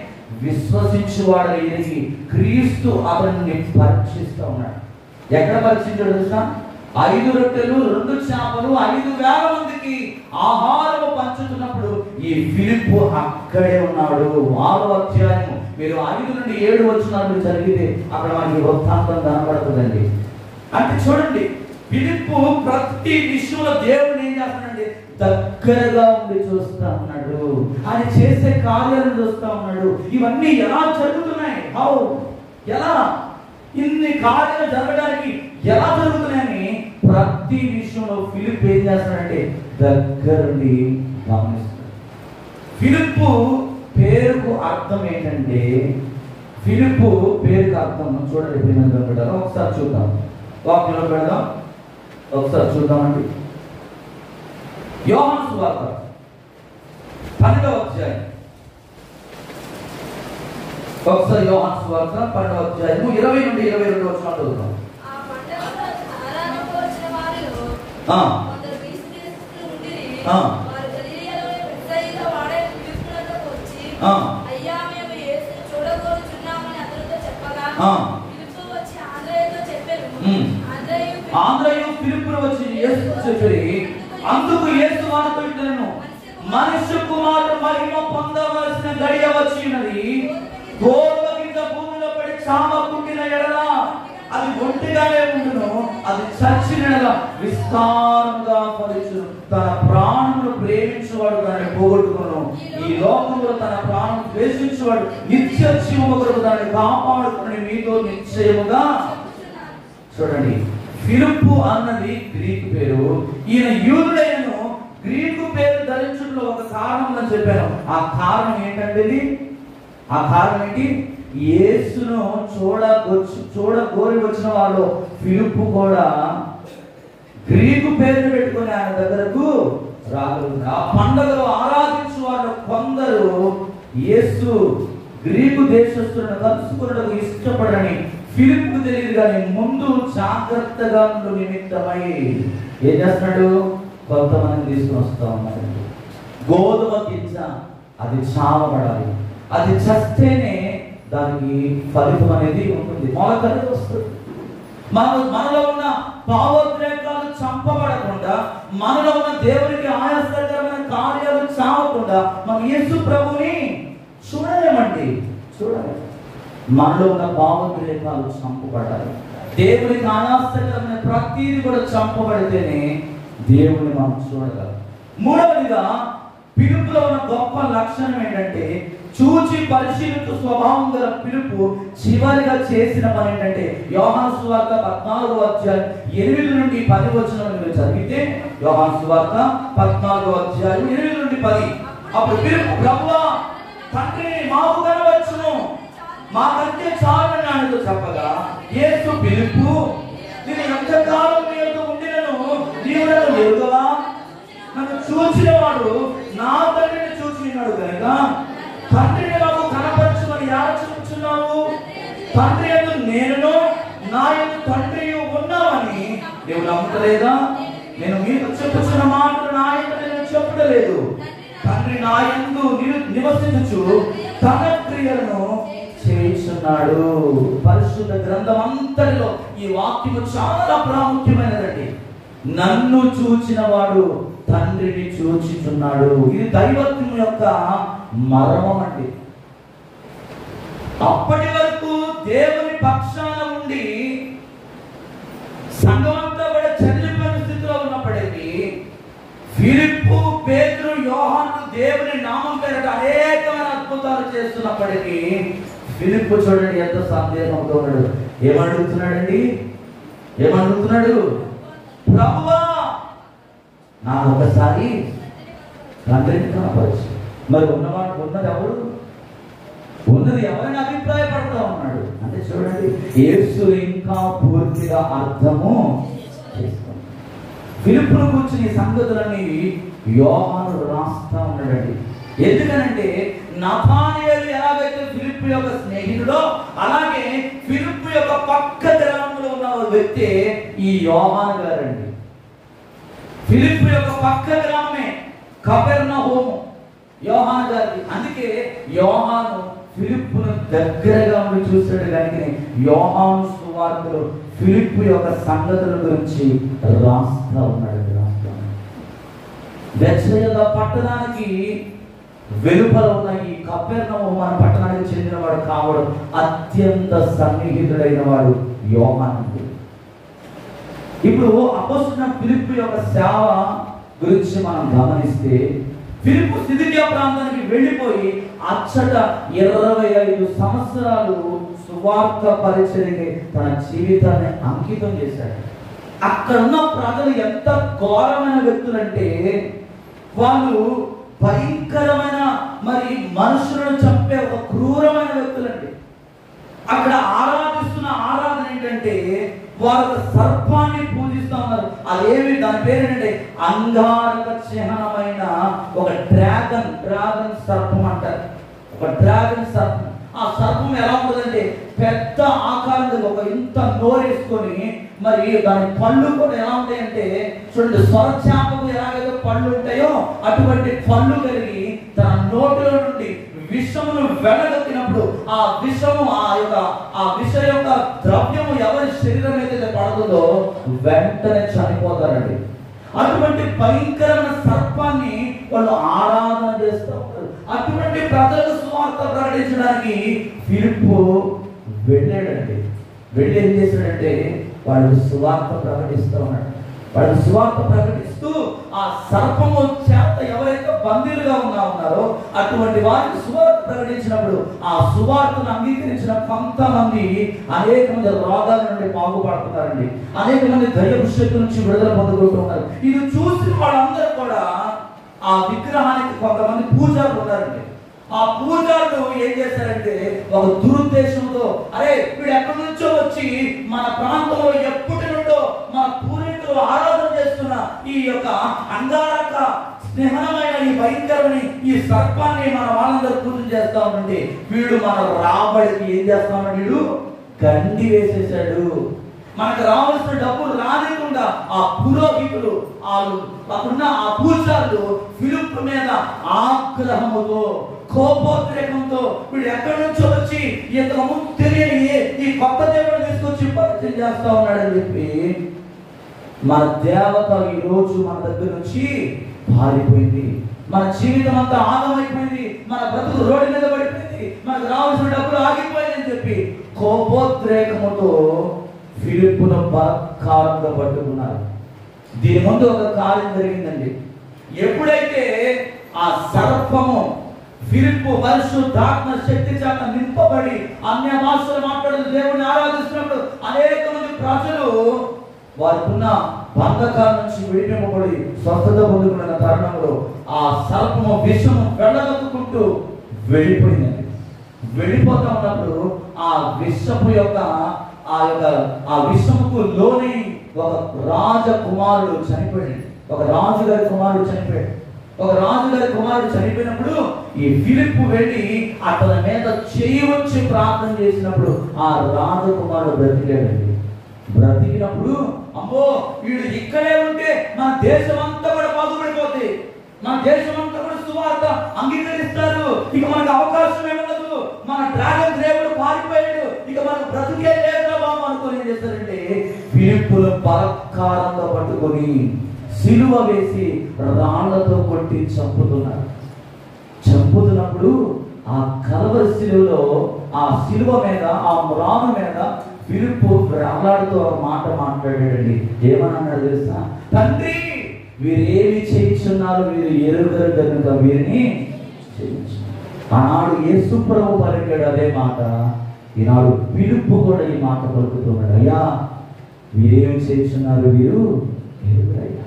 విశ్వసించువాడు ఎరిగి క్రీస్తు అతన్ని పరీక్షిస్తూ ఉన్నాడు. ఎక్కడ పరీక్షించాడు తెలుసా? 5 రొట్టెలు 2 చేపలు 5,000 మందికి ఆహారము పంచుతున్నప్పుడు ఈ ఫిలిప్పు అక్కడే ఉన్నాడు. 6వ అధ్యాయము మీరు 5 నుండి 7 వచనాలు చదివితే అక్కడ మనకి వృత్తాంతం కనబడుతుందండి. అంటే చూడండి, ఫిలిప్పు ప్రతి విషయంలో దేవుడిని ఏం చేస్తున్నాడంటే దగ్గరగా ఉండి చూస్తా ఉన్నాడు. ఆయన చేసే కార్యాలను చూస్తా ఉన్నాడు. ఇవన్నీ ఎలా జరుగుతున్నాయి, ఎలా ఇన్ని కార్యాలు జరగడానికి ఎలా జరుగుతున్నాయని ప్రతి విషయంలో ఫిలిప్ ఏం చేస్తున్నాడంటే దగ్గరుండి గమనిస్తాడు. ఫిలిప్పు పేరుకు అర్థం ఏంటంటే, ఫిలిప్పు పేరుకు అర్థం చూడండి, ఒకసారి చూద్దాం, వాక్యంలో పెడదాం, ఒకసారి చూద్దామండి. యోహాను సువార్త 12వ అధ్యాయం, ఒకసారి యోహాను సువార్త 12వ అధ్యాయము 20 నుండి 22 వచనాలు చదువుతాం. ఆంధ్రయు ఫిలిప్పును వచ్చి యేసు చెప్పి, అందుకు యేసు వారితో ఇట్లనెను, మనుష్య కుమారుడు మహిమ పొందవలసిన గడియ వచ్చి ఉన్నది. గోధుమ గింజ భూమిలో పడి చామ పుట్టిన ఎడల అది ఒంటిగానే ఉండును, అది చచ్చిన ఎడల విస్తారంగా ఫలించును. తన ప్రాణమును ప్రేమించువాడు దాన్ని పోగొట్టుకును, ఈ లోకంలో తన ప్రాణం ద్వేషించువాడు నిత్య జీవము కొరకు దాన్ని కాపాడుకుని మీతో నిశ్చయముగా. చూడండి, ఫిలిప్పు అన్నది గ్రీకు పేరు. ఈయన యూదుడైనను గ్రీకు పేరు ధరించడంలో ఒక కారణం అని చెప్పాను. ఆ కారణం ఏంటంటే, ఆ కారణం ఏంటి? యేసును చూడగోరి వచ్చిన వాళ్ళు ఫిలిప్పు కూడా గ్రీకు పేరు పెట్టుకుని ఆయన దగ్గరకు రాగలరు. ఆ పండుగలో ఆరాధించు వాళ్ళు కొందరు యేసు గ్రీకు దేశస్తులను కలుసుకున్నకు ఇష్టపడని ఫిలిప్పు తెలియదు, కానీ ముందు జాగ్రత్తగా నిమిత్తమై ఏం చేస్తున్నాడు? కొంతమంది తీసుకుని వస్తా ఉన్నాడు. గోధుమ గింజ అది చావబడాలి, అది చస్తేనే దానికి ఫలితం అనేది ఉంటుంది, మొలకలు వస్తుంది. మనలో ఉన్న భావోద్రేకాలు చంపబడకుండా, మనలో ఉన్న దేవునికి ఆయాసకరమైన కార్యాలు చావకుండా మనం యేసు ప్రభుని చూడలేమండి, చూడాలి. మనలో ఉన్న భావోద్రేకాలు చంపబడాలి. దేవునికి ఆయాసకరమైన ప్రతిదీ కూడా చంపబడితేనే దేవుని మనం చూడగలం. మూడవదిగా పిలుపులో ఉన్న గొప్ప లక్షణం ఏంటంటే, చూచి పరిశీలించు స్వభావం గల పిలుపు చివరిగా చేసిన పని ఏంటంటే, యోహాను సువార్త 14వ అధ్యాయం 8 నుండి 10 వచనాలు మీరు చదివితే, యోహాను సువార్త 14వ అధ్యాయం 8 నుండి 10, అప్పుడు పిలుపు, ప్రభువా తండ్రిని మాకు కనవచ్చును, మాకంటే చాలని ఆయనతో చెప్పగా, యేసు పిలుపు, నేను ఎంతకాలం మీతో ఉండినను నీవు నన్ను ఎరుగవా? నన్ను చూసిన వాడు నా తండ్రిని చూసి ఉన్నాడు కనుక తండ్రిని నాకు కనపరచుమని ఎలా చెప్తున్నావు? తండ్రి యందు నేను, నా యందు తండ్రి ఉన్నామని నీవు నమ్ముతలేదా? నేను మీకు చెప్పుచున్న మాటలు నా యందు నేను చెప్పలేదు. తండ్రి నా యందు నివసించుచు తన క్రియలను చేస్తున్నాడు. పరిశుద్ధ గ్రంథం అంతటిలో ఈ వాక్యము చాలా ప్రాముఖ్యమైనదండి. నన్ను చూచిన వాడు తండ్రిని చూచుచున్నాడు. ఇది దైవత్వం యొక్క మర్మం అండి. అప్పటి వరకు దేవుని పక్షాన ఉండి సంఘమంతా కూడా చెల్లిపోయిన స్థితిలో ఉన్నప్పటికీ ఫిలిప్పు, పేతురు, యోహాను దేవుని నామం పేరిట అనేకమైన అద్భుతాలు చేస్తున్నప్పటికీ ఫిలిప్పు చూడండి ఎంత సందేహంతో ఉన్నాడు. ఏమడుగుతున్నాడండి? ప్రభువా, నా ఒకసారి తండ్రిని కనపరచు. మరి ఉన్నది ఎవరు? ఉన్నది ఎవరైనా అభిప్రాయపడతా ఉన్నాడు అంటే చూడండి, యేసు ఇంకా పూర్తిగా అర్థము చేసుకున్నాడు. ఫిలిప్పును కూర్చుని ఈ సంగతులన్నీ యోహాను రాస్తా ఉన్నాడండి. ఎందుకనంటే నతానియేలు ఎలాగైతే ఫిలిప్పు యొక్క స్నేహితుడో, అలాగే ఫిలిప్పు యొక్క పక్క గ్రామంలో ఉన్న వ్యక్తి ఈ యోహాను గారండి. ఫిలిప్పు యొక్క పక్క గ్రామమే కపెర్నహూము, యోహాను గారిది. అందుకే యోహాను ఫిలిప్పును దగ్గరగా ఉండి చూశాడు. కానీ యోహాను సువార్తలో ఫిలిప్పు యొక్క సంగతుల గురించి రాస్తా ఉన్నాడు. బెత్సయిదా పట్టణానికి వెలుపల ఉన్న ఈ కపెర్నహూము అనే పట్టణానికి చెందినవాడు కావడం అత్యంత సన్నిహితుడైన వాడు యోహాను. ఇప్పుడు అపోస్తలుడైన ఫిలిప్పు యొక్క సేవ గురించి మనం గమనిస్తే, ఫిలిప్పు సిదికియా ప్రాంతానికి వెళ్ళిపోయి అచ్చట 25 సంవత్సరాలు సువార్త పరిచర్యకి తన జీవితాన్ని అంకితం చేశాడు. అక్కడ ఉన్న ప్రజలు ఎంత ఘోరమైన వ్యక్తులంటే, వాళ్ళు భయంకరమైన మనుషులను చంపే ఒక క్రూరమైన వ్యక్తులండి. అక్కడ ఆరాధిస్తున్న ఆరాధన ఏంటంటే, వారు సర్పాన్ని పూజిస్తూ ఉన్నారు. అదేమి దాని పేరు ఏంటంటే అంగారక చిహ్నమైన ఒక డ్రాగన్ సర్పం అంటారు. ఒక డ్రాగన్ సర్పం. ఆ సర్పం ఎలా ఉంటుందంటే పెద్ద ఆకారంలో ఒక ఇంత నోరేసుకొని, మరి దాని పళ్ళు కూడా ఎలా ఉంటాయంటే చూడండి, స్వరచాపకు ఎలాగైతే పళ్ళు ఉంటాయో అటువంటి పళ్ళు కలిగి తన నోటిలో నుండి విషమును వెళ్ళగొట్టినప్పుడు ఆ విషము ఆ విష యొక్క ద్రవ్యము ఎవరి శరీరం అయితే పడుతుందో వెంటనే చనిపోతారండి. అటువంటి భయంకరమైన సర్పాన్ని వాళ్ళు ఆరాధన చేస్తూ ఉంటారు. అటువంటి ప్రజలకు సువార్త ప్రకటించడానికి ఫిలిప్పు వెళ్ళాడండి. వెళ్ళి ఏం చేశాడంటే వాళ్ళు సువార్త ప్రకటిస్తూ ఉన్నాడు. వాళ్ళు సువార్త ప్రకటిస్తూ ఆ సర్పము చేత ఎవరైతే బందీలుగా ఉన్నారో అటువంటి వారికి సువార్త ప్రకటించినప్పుడు ఆ సువార్తను అంగీకరించిన కొంతమంది అనేక మంది రోగాల నుండి బాగుపడుతున్నారండి. అనేక మంది దైవ శక్తి నుంచి విడుదల పొందుకుంటున్నారు. ఇది చూసిన వాళ్ళందరూ కూడా ఆ విగ్రహానికి కొంతమంది పూజారులు ఉన్నారండి. ఆ పూజారులు ఏం చేశారంటే ఒక దురుద్దేశంతో, అరే వీడు ఎక్కడి నుంచో వచ్చి మన ప్రాంతంలో ఎప్పటి నుండో మన పూర్వీకులు ఆరాధన చేస్తున్న ఈ యొక్క అంగారక స్నేహమైన ఈ భయంకరమైన ఈ సర్పాన్ని మన వాళ్ళందరూ పూజ చేస్తా ఉంటే వీడు మన రాబడికి ఏం చేస్తామని వీడు గండి వేసేసాడు. మనకు రావాల్సిన డబ్బులు రానికుండా ఆ పురోహితులు అక్కడున్న ఆ పూజారులు ఫిలిప్పు మీద ఆగ్రహముతో కోపోద్రేకంతో వీడు ఎక్కడి నుంచో వచ్చి ఇంతకు ముందు తెలియని ఈ కొత్త దేవుడు తీసుకొచ్చి పరిచయం చేస్తా ఉన్నాడని చెప్పి మన దేవత ఈ రోజు మన దగ్గర నుంచి పారిపోయింది. మన జీవితం అంతా ఆగమైపోయింది. మన బ్రతుకు రోడ్డు మీద పడిపోయింది. మనకు రావాల్సిన డబ్బులు ఆగిపోయిందని చెప్పి కోపోద్రేకముతో ఫిలిప్పును బలత్కారంగా పట్టుకున్నారు. దీని ముందు ఒక కార్యం జరిగిందండి. ఎప్పుడైతే ఆ సర్పము ఫిలిప్పు పరిశుద్ధాత్మ శక్తి చేత నింపబడి అన్య భాషలు మాట్లాడుతూ దేవుని ఆరాధిస్తున్నప్పుడు అనేక మంది ప్రజలు వారికున్న బంధకాల నుంచి విడిపింపబడి స్వస్థత పొందుకున్న తరుణంలో ఆ సర్పము విషము వెళ్ళగొట్టుకుంటూ వెళ్ళిపోయిందండి. వెళ్ళిపోతా ఉన్నప్పుడు ఆ విషపు యొక్క ఆ విషముకు లోని ఒక రాజకుమారుడు చనిపోయాడు. ఒక రాజుగారి కుమారుడు చనిపోయాడు. ఒక రాజుగారి కుమారుడు చనిపోయినప్పుడు ఈ ఫిలిప్పు వెళ్ళి అతని మీద చేయి వచ్చి ప్రార్థన చేసినప్పుడు ఆ రాజకుమారుడు బ్రతికాడండి. బ్రతికినప్పుడు అమ్మో వీడు ఇక్కడే ఉంటే మన దేశం అంతా కూడా బాగుపడిపోతుంది, మన దేశం అంతా కూడా సువార్త అంగీకరిస్తారు, ఇక మనకు అవకాశం ఏమన్నదు, మన డ్రాగన్ దేవుడు పారిపోయాడు, ఇక మనకు బ్రతికే లేదా బాబు అనుకుని ఏం చేస్తారంటే ఫిలిప్పును బలత్కారంగా పట్టుకొని సిలువ వేసి రాళ్లతో కొట్టి చంపుతున్నప్పుడు ఆ కలవరి సిలువలో ఆ సిలువ మీద ఆ మ్రాను మీద ఫిలిప్పు వేలాడుతూ ఒక మాట మాట్లాడాడండి. ఏమన్నాడు తెలుసా? తండ్రి వీరేమి చేయించున్నారు వీరు ఎరుగరు కనుక వీరిని చేయించు. ఆనాడు యేసు ప్రభు పలికాడు అదే మాట, ఈనాడు పిలుపు కూడా ఈ మాట పలుకుతున్నాడు. అయ్యా వీరేమి చేయించున్నారు వీరు ఎరుగరయ్యా,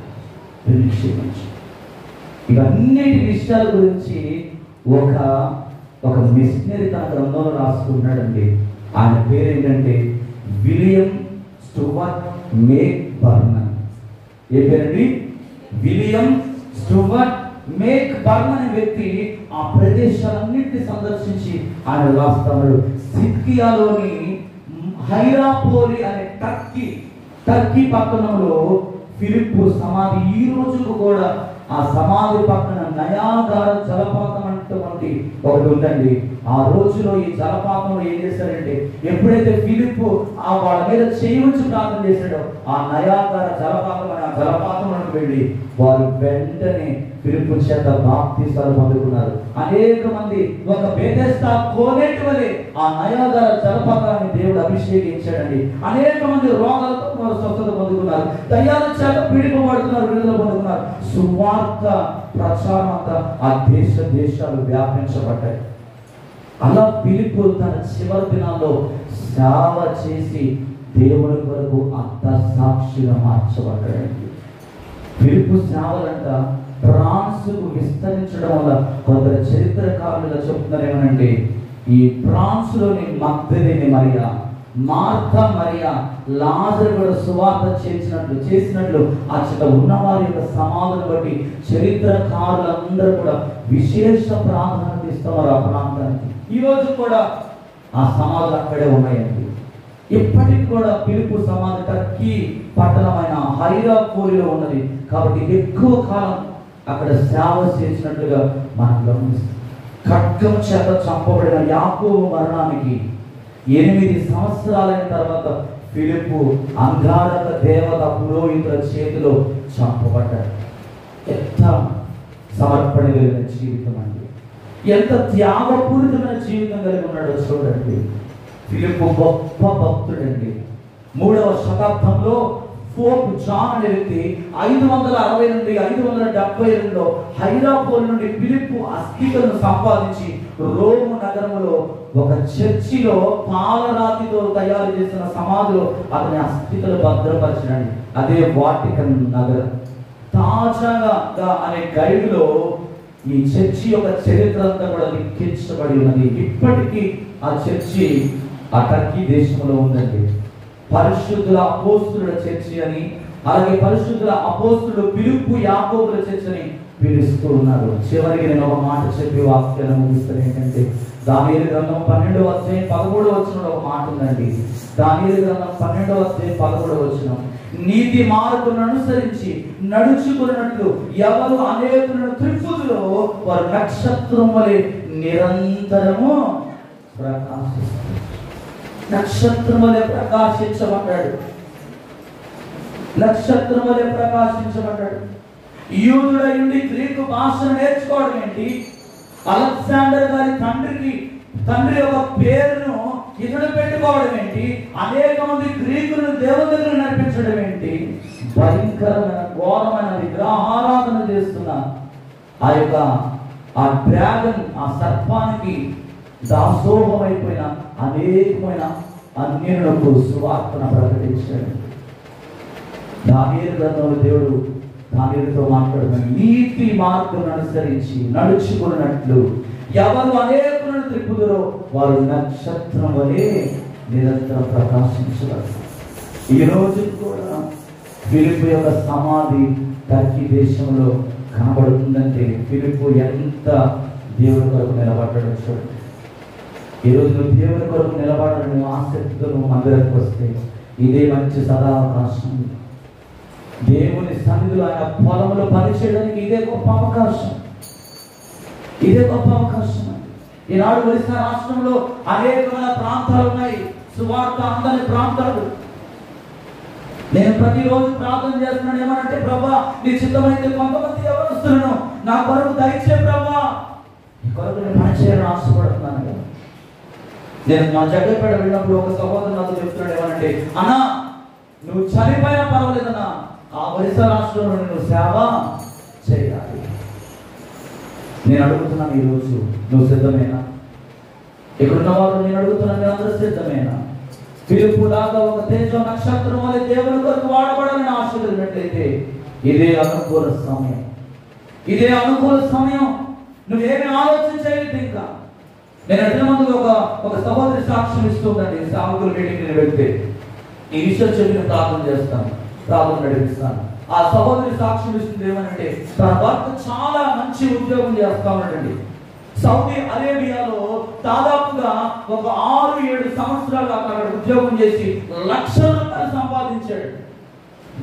వీరిని క్షమించు. ఇవన్నిటి విషయాల గురించి ఒక మిషనరీ తన గ్రంథంలో రాసుకున్నాడండి. ఆయన పేరు ఏంటంటే విలియం స్టూవర్ట్ మేక్ బర్నన్. ఏ పేరండి? విలియం స్టూవర్ట్ మేక్ బర్నన్ అనే వ్యక్తి ఆ ప్రదేశాలన్నింటినీ సందర్శించి ఆయన రాస్తున్నాడు. సిద్కియాలోని హైరాపోలి అనే టర్కీ పట్టణంలో ఫిలిప్పు సమాధి ఈ రోజుకు కూడా ఆ సమాధి పక్కన నయాగార జలపాతం అంటే ఒకటి ఉందండి. ఆ రోజులో ఈ జలపాతంలో ఏం చేశారంటే, ఎప్పుడైతే ఫిలిప్పు వాళ్ళ మీద చేయవచ్చు ప్రార్థన చేశాడో ఆ నయాగార జలపాతం అనే ఆ జలపాతంలోకి వెళ్ళి వారు వెంటనే ఫిలిప్పు చేత బాప్తిసాలు పొందుకున్నారు. అనేక మంది ఒక బెతెస్దా కోనేటి వలె ఆ నయాగార జలపాతాన్ని దేవుడు అభిషేకించాడండి. అనేక మంది రోగాలతో వారు స్వస్థత పొందుకున్నారు, దయ్యాల చేత పీడిపబడుతున్నారు, విడుదల పొందుకున్నారు. సువార్త ప్రచారం అంతా ఆ దేశాలు వ్యాపించబడ్డాయి. అలా ఫిలిప్పు తన చివరి దినాల్లో సేవ చేసి దేవుని కొరకు అంత సాక్షిగా మార్చబడ్డాడండి. ఫిలిప్పు సేవలంట ఫ్రాన్స్కు విస్తరించడం వల్ల కొందరు చరిత్రకారులుగా చెప్తున్నారు ఏమనంటే, ఈ ఫ్రాన్స్లోని మగ్దలేని మరియా, మార్తా మరియా, లాజరు కూడా సువార్త చేసినట్లు అచ్చట ఉన్నవారి యొక్క సమాధులను బట్టి చరిత్రకారులందరూ కూడా విశేష ప్రాధాన్యత ఇస్తున్నారు ఆ ప్రాంతానికి. ఈ రోజు కూడా ఆ సమాధులు అక్కడే ఉన్నాయండి. ఇప్పటికి కూడా పిలుపు సమాధి టర్కీ పట్టణమైన హైరాపోలిలో ఉన్నది. కాబట్టి ఎక్కువ కాలం అక్కడ సేవ చేసినట్లుగా మనం గమనిస్తాం. ఖడ్గం చేత చంపబడిన యాకోబు మరణానికి 8 సంవత్సరాలైన తర్వాత ఫిలిప్పు అంగారక దేవత పురోహితుల చేతిలో చంపబడ్డాడు. ఎంత సమర్పణ కలిగిన జీవితం అండి, ఎంత త్యాగపూరితమైన జీవితం కలిగి ఉన్నాడో చూడండి. ఫిలిప్పు గొప్ప భక్తుడండి. 3వ శతాబ్దంలో పోప్ జాన్ అనే వ్యక్తి 560 నుండి 572లో హైరాపోలి నుండి ఫిలిప్పు అస్థికలను సంపాదించి రోము నగరంలో ఒక చర్చిలో పాలరాతితో తయారు చేసిన సమాధిలో అతని అస్థికలు భద్రపరచడండి. అదే వాటికన్ నగరం. తాజాగా అనే గైడ్లో ఈ చర్చి యొక్క చరిత్ర అంతా కూడా లిఖించబడి ఉన్నది. ఇప్పటికీ ఆ చర్చి ఆ టర్కీ దేశంలో ఉందండి. పరిశుద్ధుల అపోస్తుల చర్చి అని, అలాగే పరిశుద్ధుల అపోస్తులు ఫిలిప్పు యాకోబుల చర్చి అని పిలుస్తూ ఉన్నారు. చివరికి నేను ఒక మాట చెప్పి వాక్యాన్ని ముగిస్తాను. ఏంటంటే దానియేలు గ్రంథం 12వ అధ్యాయం 13వ వచనంలో ఒక మాట ఉందండి. దానియేలు గ్రంథం 12వ అధ్యాయం 11వ వచనం, నీతి మార్గమును అనుసరించి నడుచుకున్నట్లు ఎవరు అనేకులను త్రిప్పుదురో వారు నక్షత్రం వలె నిరంతరము ప్రకాశిస్తారు. నక్షత్రం వలె ప్రకాశించబడ్డాడు. నక్షత్రం వలె ప్రకాశించబడ్డాడు. యూదుడయుండి గ్రీకు భాషను నేర్చుకోవడం ఏంటి? అలెగ్జాండర్ గారి తండ్రి యొక్క పేరును ఇతడు పెట్టుకోవడం ఏంటి? అనేక మంది గ్రీకులను దేవతలను నడిపించడం ఏంటి? భయంకరమైన ఘోరమైన విగ్రహారాధన చేస్తున్న ఆ డ్రాగన్, ఆ సర్పానికి దాసోహమైపోయిన అనేకమైన అన్యులకు సువార్తను ప్రకటించాడు. దానియేలు గ్రంథంలో దేవుడు దానియేలుతో మాట్లాడుతున్నాడు. నీతి మార్గం అనుసరించి నడుచుకున్నట్లు ఎవరు అనేకులను త్రిప్పుదురో వారు నక్షత్రం వలె నిరంతరం ప్రకాశించగలరు. ఈ రోజు కూడా ఫిలిప్పు యొక్క సమాధి టర్కీ దేశంలో కనబడుతుందంటే ఫిలిప్పు ఎంత దేవుని కొరకు నిలబడ్డాడో చూడండి. ఈ రోజు నువ్వు దేవుని కొరకు నిలబడాలని ఆసక్తితో నువ్వు మందిరానికి వస్తే ఇదే మంచి సదావకాశం. దేవుని సన్నిధిలో ఆయన పొలంలో పనిచేయడానికి ఇదే గొప్ప అవకాశం. ఇదే గొప్ప అవకాశం. ఈనాడు ఒరిస్సా రాష్ట్రంలో అనేకమైన ప్రాంతాలు ఉన్నాయి, సువార్త అందని ప్రాంతాలు. నేను ప్రతిరోజు ప్రార్థన చేస్తున్నాను. ఏమనంటే, ప్రభా నీ చిత్తమైతే కొంతమంది ఎవరుస్తున్నాను నా కొరకు దయచే ప్రభా, నీ కొరకు నేను పనిచేయాలని ఆశపడుతున్నాను కదా. నేను మా జగ్గపేట వెళ్ళినప్పుడు ఒక సహోదరు నాతో చెప్తున్నాడు. ఏమనంటే, అన్నా నువ్వు చనిపోయినా పర్వాలేదన్నా, ఆ ఒరిస్సా రాష్ట్రంలో నువ్వు సేవ చేయాలి. నేను అడుగుతున్నాను ఈరోజు, నువ్వు సిద్ధమేనా? ఇక్కడున్న వాళ్ళు నేను అడుగుతున్నాను, మీరు అందరూ సిద్ధమేనా? పిలుపు దాకా ఒక తేజ నక్షత్రం వల్ల దేవుని కొరకు వాడబడాలని ఆశ కలిగినట్లయితే ఇదే అనుకూల సమయం, ఇదే అనుకూల సమయం. నువ్వేమి ఆలోచించలేదు. ఇంకా నేను అడిగిన ముందు ఒక సహోదరి సాక్ష్యం ఇస్తుందండి. సామకుల మీటింగ్ నేను వెళ్తే ఈ విషయం చెప్పి నేను ప్రార్థన చేస్తాను, ప్రార్థన నడిపిస్తాను. ఆ సహోదరి సాక్ష్యం ఇస్తుంది ఏమనంటే, తన భర్త చాలా మంచి ఉద్యోగం చేస్తా ఉన్నాడండి. సౌదీ అరేబియాలో దాదాపుగా ఒక 6-7 సంవత్సరాలు అక్కడ ఉద్యోగం చేసి లక్షల రూపాయలు సంపాదించాడు.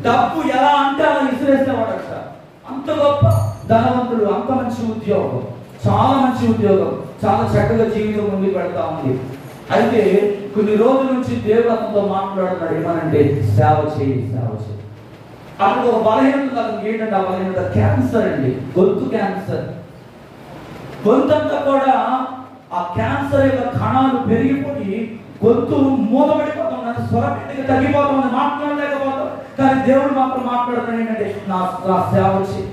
డబ్బు ఎలా అంటే అలా విసిరేసేవాడట. అంత గొప్ప ధనవంతుడు, అంత మంచి ఉద్యోగం, చాలా మంచి ఉద్యోగం, చాలా చక్కగా జీవితం ముందుకు పెడతా ఉంది. అయితే కొన్ని రోజుల నుంచి దేవుడు అతనితో మాట్లాడుతున్నాడు. ఏమనంటే, సేవ చేయి, సేవ చేయి. అక్కడ ఒక బలహీనత, అతనికి ఏంటంటే ఆ బలహీనత క్యాన్సర్ అండి, గొంతు క్యాన్సర్. గొంతంతా కూడా ఆ క్యాన్సర్ యొక్క కణాలు పెరిగిపోయి గొంతు మూతపడిపోతుంది, స్వరపెట్టిగా తగ్గిపోతుంది, మాట్లాడలేకపోతాం. కానీ దేవుడు మాత్రం మాట్లాడుతున్నాడు ఏంటంటే, నా సేవ చేయి.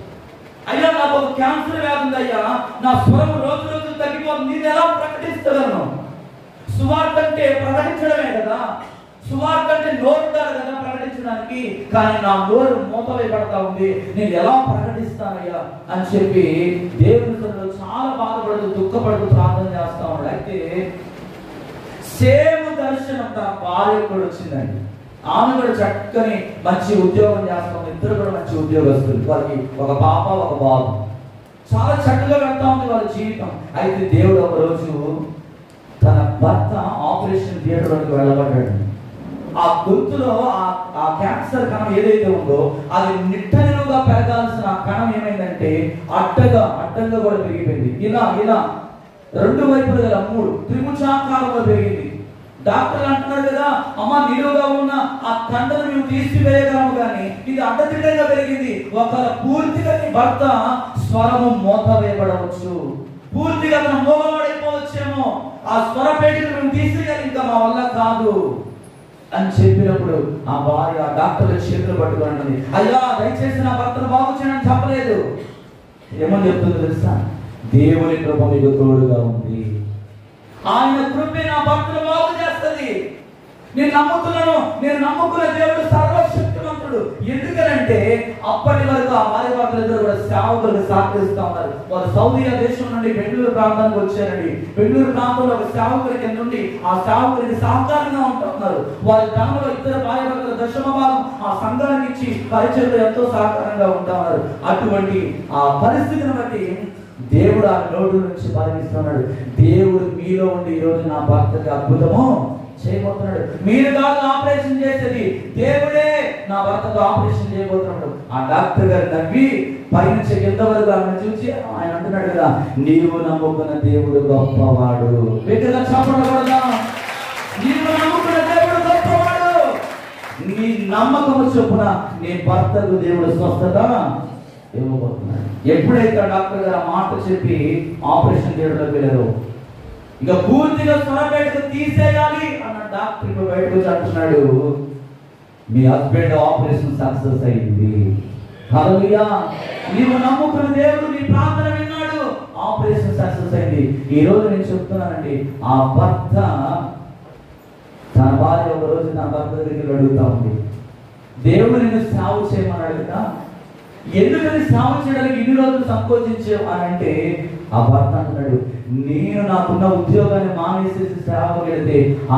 అయ్యా, నాకు ఒక క్యాన్సర్ వ్యాధి ఉంది అయ్యా, నా స్వరం రోజు రోజు తగ్గిపోతుంది, నేను ఎలా ప్రకటిస్తాను? సువార్త అంటే ప్రకటించడమే కదా, సువార్త అంటే నోరు ఉండాలి కదా ప్రకటించడానికి. కానీ నా నోరు మూతవేయబడతా ఉంది, నేను ఎలా ప్రకటిస్తానయ్యా అని చెప్పి దేవుని సన్నిధిలో చాలా బాధపడుతూ దుఃఖపడుతూ ప్రార్థన చేస్తా ఉన్నాడు. అయితే సేమ్ దర్శనం తన భార్య కూడా వచ్చిందండి. ఆమె కూడా చక్కని మంచి ఉద్యోగం చేస్తాం, ఇద్దరు కూడా మంచి ఉద్యోగస్తులు. వాళ్ళకి ఒక పాప, ఒక బాబు, చాలా చక్కగా వెళ్తా ఉంది వాళ్ళ జీవితం. అయితే దేవుడు ఒక రోజు తన భర్త ఆపరేషన్ థియేటర్లోకి వెళ్ళబడ్డాడు. ఆ గొంతులో ఆ క్యాన్సర్ కణం ఏదైతే ఉందో అది నిట్టనిలుగా పెరగాల్సిన ఆ కణం ఏమైందంటే అడ్డంగా కూడా పెరిగిపోయింది. ఇలా రెండు వైపులు గల 3 త్రిభుజాకారంలో పెరిగింది. డాక్టర్లు అంటున్నారు కదా, అమ్మ నిలువుగా ఉన్న ఆ కండను మేము తీసివేయగలము, కానీ ఇది అడ్డదిడ్డంగా పెరిగింది. ఒకవేళ పూర్తిగా నీ భర్త స్వరము మోత వేయబడవచ్చు, పూర్తిగా మనం మోగబడిపోవచ్చేమో, ఆ స్వరపేటిని మేము తీసేయాలి, ఇంకా మా వల్ల కాదు అని చెప్పినప్పుడు ఆ భార్య డాక్టర్ల చేతులు పట్టుకున్నది. అయ్యా, దయచేసి నా భర్తను బాగు చేయని చెప్పలేదు. ఏమని చెప్తుందో తెలుసా? దేవుని కృప మీకు తోడుగా ఉంది, ఆయన కృపే నా భర్తను బాగు చేస్తుంది. నేను నమ్ముకున్న దేవుడు సర్వశక్తివంతుడు. ఎందుకనంటే అప్పటి వరకు ఆ భార్య భర్తలిద్దరు కూడా సేవకులకు సహకరిస్తూ ఉన్నారు. వారు సౌదీ దేశం నుండి బెంగళూరు ప్రాంతానికి వచ్చారండి. బెంగళూరు ప్రాంతంలో ఒక సేవకుడి కింద నుండి ఆ సేవకుడికి సహకారంగా ఉంటున్నారు. వారి గ్రామంలో ఇద్దరు భార్య భర్తల దశమ భాగం ఆ సంఘానికి ఇచ్చి పరిచయంలో ఎంతో సహకారంగా ఉంటున్నారు. అటువంటి ఆ పరిస్థితిని బట్టి దేవుడు ఆ నోటు నుంచి పాలిస్తున్నాడు. దేవుడు మీలో ఉండి ఈరోజు నా భర్తకి అద్భుతము చేయబోతున్నాడు. మీరు కాదు ఆపరేషన్ చేసేది, దేవుడే నా భర్తకు ఆపరేషన్ చేయబోతున్నాడు. ఆ డాక్టర్ గారు నవ్వి పైనుంచి కింద వరకు ఆమె చూసి ఆయన అంటున్నాడు కదా, నీవు నమ్ముకున్న దేవుడు గొప్పవాడు. వ్యక్తిగా చెప్పకూడదా? నీవు నమ్ముకున్న దేవుడు గొప్పవాడు. నీ నమ్మకము చొప్పున నీ భర్తకు దేవుడు స్వస్థత ఇవ్వబోతున్నాడు. ఎప్పుడైతే డాక్టర్ గారు ఆ మాట చెప్పి ఆపరేషన్ థియేటర్లోకి వెళ్ళారు, ఇక పూర్తిగా స్వరపేటకు తీసేయాలి అన్న డాక్టర్ ఇప్పుడు బయటకు వచ్చి అంటున్నాడు, మీ హస్బెండ్ ఆపరేషన్ సక్సెస్ అయింది. హల్లెలూయా. నీవు నమ్ముకున్న దేవుడు నీ ప్రార్థన విన్నాడు, ఆపరేషన్ సక్సెస్ అయింది. ఈ రోజు నేను చెప్తున్నానండి, ఆ భర్త తన భార్య ఒక రోజు తన భర్త దగ్గరికి అడుగుతా ఉంది, దేవుడు నిన్ను సేవ చేయమన్నాడు కదా, ఎందుకని సేవ చేయడానికి ఇన్ని రోజులు సంకోచించావు అని అంటే ఆ భర్త అంటున్నాడు, నేను నాకున్న ఉద్యోగాన్ని మానేసేసి సేవకు వెళితే ఆ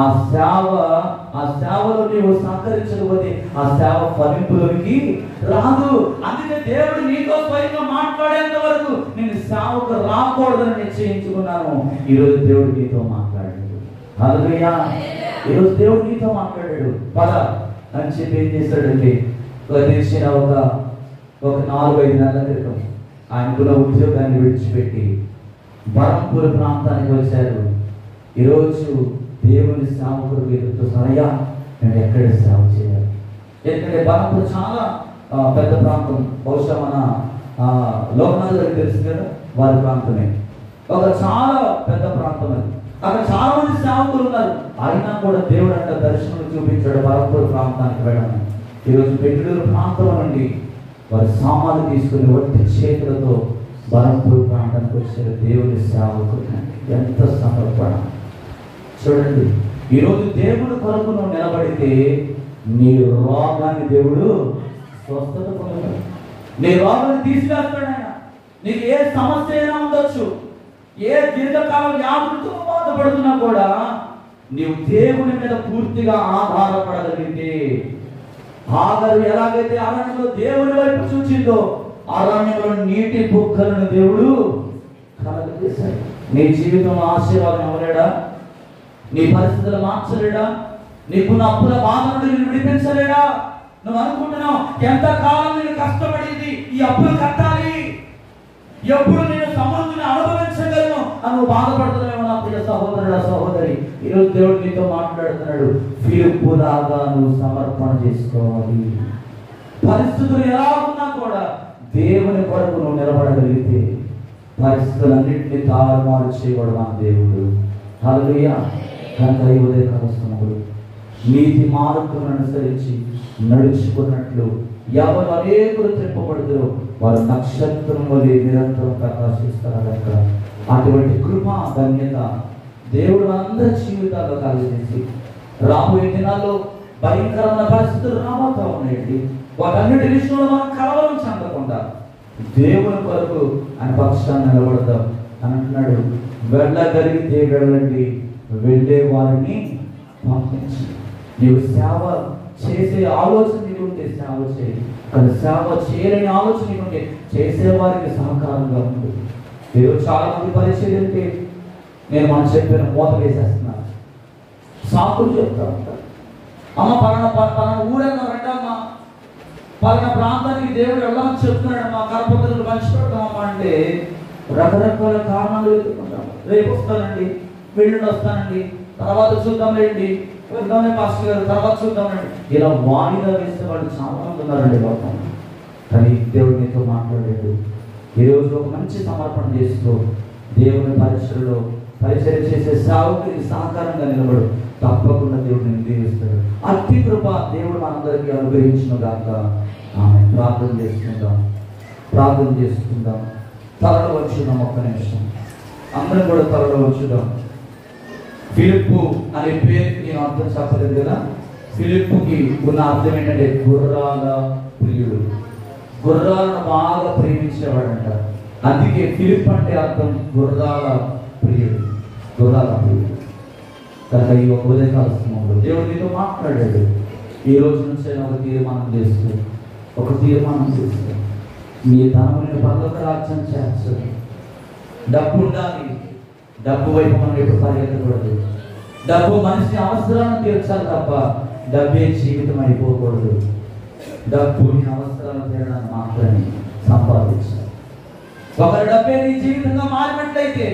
సేవలో నీవు సహకరించకపోతే ఆ సేవ ఫలింపులోనికి రాదు. అందుకే దేవుడు నీతో స్వయంగా మాట్లాడేంత వరకు నేను సేవకు రాకూడదని నిశ్చయించుకున్నాను. ఈరోజు దేవుడు నీతో మాట్లాడాడు. హల్లెలూయా. ఈరోజు దేవుడు నీతో మాట్లాడాడు. పద అని చెప్పి ఏం చేశాడంటే, తెలిసిన ఒక 4-5 నెలల క్రితం ఆయనకున్న ఉద్యోగాన్ని విడిచిపెట్టి బరంపూర్ ప్రాంతానికి వచ్చారు. ఈరోజు దేవుని సేవకుడు ఎదుగుతూ సరయ్యా నేను ఎక్కడ సేవ చేయాలి? ఎందుకంటే బరంపూర్ చాలా పెద్ద ప్రాంతం. బహుశా మన లోకనాథ్ గారికి తెలుసు కదా, వారి ప్రాంతమే. ఒక చాలా పెద్ద ప్రాంతం అది. అక్కడ చాలా మంది సేవకులు ఉన్నారు. అయినా కూడా దేవుడు అంట దర్శనం చూపించాడు బరంపూర్ ప్రాంతానికి వెళ్ళమని. ఈరోజు బెంగళూరు ప్రాంతం నుండి వారి సామాన్లు తీసుకుని వట్టి చేతులతో బలంపూర్ ప్రాంతానికి వచ్చారు. దేవుని సేవకులు ఎంత సమర్పణ చూడండి. ఈరోజు దేవుని కొరకు నువ్వు నిలబడితే నీ రోగాన్ని దేవుడు స్వస్థత పొందుతాడు. నీ రోగాన్ని తీసివేస్తాడు ఆయన. నీకు ఏ సమస్య అయినా ఉండొచ్చు, ఏ దీర్ఘకాలం వ్యాధులతో బాధపడుతున్నా కూడా నీవు దేవుని మీద పూర్తిగా ఆధారపడగలిగితే, ఆగరు ఎలాగైతే అరణ్యంలో దేవుని వైపు చూచిందో అరణ్యంలో నీటి బుగ్గలను దేవుడు కలగజేశాడు. నీ జీవితంలో ఆశీర్వాదం ఇవ్వలేడా? నీ పరిస్థితులు మార్చలేడా? నీకున్న అప్పుల బాధ నుండి నేను విడిపించలేడా? నువ్వు అనుకుంటున్నావు ఎంతకాలం నేను కష్టపడింది ఈ అప్పులు కట్టాలి, ఎప్పుడు నేను సమృద్ధిని అనుభవించగలను అని నువ్వు బాధపడుతున్నావు నా ప్రియ సహోదరుడా, సహోదరి. ఈరోజు దేవుడు నీతో మాట్లాడుతున్నాడు. ఫిలిప్పు లాగా నువ్వు సమర్పణ చేసుకోవాలి. పరిస్థితులు ఎలా ఉన్నా కూడా దేవుని కొరకు నువ్వు నిలబడగలిగితే పరిస్థితులన్నింటినీ తారుమారు చేయబడు మన దేవుడు. హల్లెలూయా. కనుక ఈ ఉదయకాల సమయంలో నీతి మార్గమును అనుసరించి నడుచుకున్నట్లు ఎవరు అనేకులు త్రిప్పబడుతారో వారు నక్షత్రం వలె నిరంతరం ప్రకాశిస్తారు కనుక అటువంటి కృప ధన్యత దేవుడు అందరి జీవితాల్లో కలిగేసి రాబోయే దినాల్లో భయంకరమైన పరిస్థితులు రాబోతా ఉన్నాయండి. వాటన్నిటి విషయంలో మనం కలవరం చెందకుండా దేవుని కొరకు ఆయన పక్షాన్ని నిలబడతాం అని అంటున్నాడు. వెళ్ళగలిగితే వెళ్ళండి, వెళ్ళే వారిని పంపించి. నీవు సేవ చేసే ఆలోచన నీకుంటే సేవ చేయి, కానీ సేవ చేయలేని ఆలోచన నీకుంటే చేసేవారికి సహకారంగా ఉంది. ఈరోజు చాలా మంది పరిచయం అంటే నేను మనం చెప్పిన మూత వేసేస్తున్నాను, సాకులు చెప్తా ఉంటాను. అమ్మ పలానా ఊరన్నా రండమ్మా, పలానా ప్రాంతానికి దేవుడు వెళ్ళమని చెప్తున్నాడమ్మా, కరపత్రులు పంచి పెడతామమ్మా అంటే రకరకాల కారణాలు వెతుకుంటాం. రేపు వస్తానండి, వెళ్ళండి వస్తానండి, తర్వాత చూద్దాంలేండి, వెళ్దామే పాస్టర్ గారు, తర్వాత చూద్దామండి, ఇలా వాయిదా వేసే వాళ్ళు చాలా మంది ఉన్నారండి లోకం. కానీ దేవుడు నీతో మాట్లాడాడు. ఈరోజు ఒక మంచి సమర్పణ చేసుకో, దేవుని పరిచయం చేసే సేవకుడికి సహకారంగా నిలబడు, తప్పకుండా దేవుడు నేను దీవిస్తాడు. అతి కృప దేవుడు మనందరికీ అనుగ్రహించిన దాకా ఆమె ప్రార్థన చేసుకుందాం. తలలో వచ్చుదాం, ఒక్క నిమిషం అందరం కూడా తలలో వచ్చుదాం. ఫిలిప్పు అనే పేరుకి నేను అర్థం చెప్పలేదు కదా. ఫిలిప్పుకి ఉన్న అర్థం ఏంటంటే గుర్రాల ప్రియుడు, గుర్రాలను బాగా ప్రేమించేవాడంట. అందుకే ఫిలిప్ అంటే అర్థం గుర్రాల ప్రియుడు, గుర్రాల ప్రియుడు. కనుక ఈ ఒక ఉదయకాల సమయంలో దేవుడు నీతో మాట్లాడాడు. ఈ రోజు నుంచి ఒక తీర్మానం చేస్తూ నీ ధనముని పర్లోక రాజ్యం చేర్చదు. డబ్బు ఉండాలి, డబ్బు వైపు మనం ఎప్పుడు పరిగెత్తకూడదు. డబ్బు మనిషి అవసరాలను తీర్చాలి తప్ప డబ్బే జీవితం అయిపోకూడదు. డబ్బు నీ అవసరాలు తీరడానికి మాత్రమే సంపాదించాలి. ఒకరి డబ్బే నీ జీవితంగా మారినట్లయితే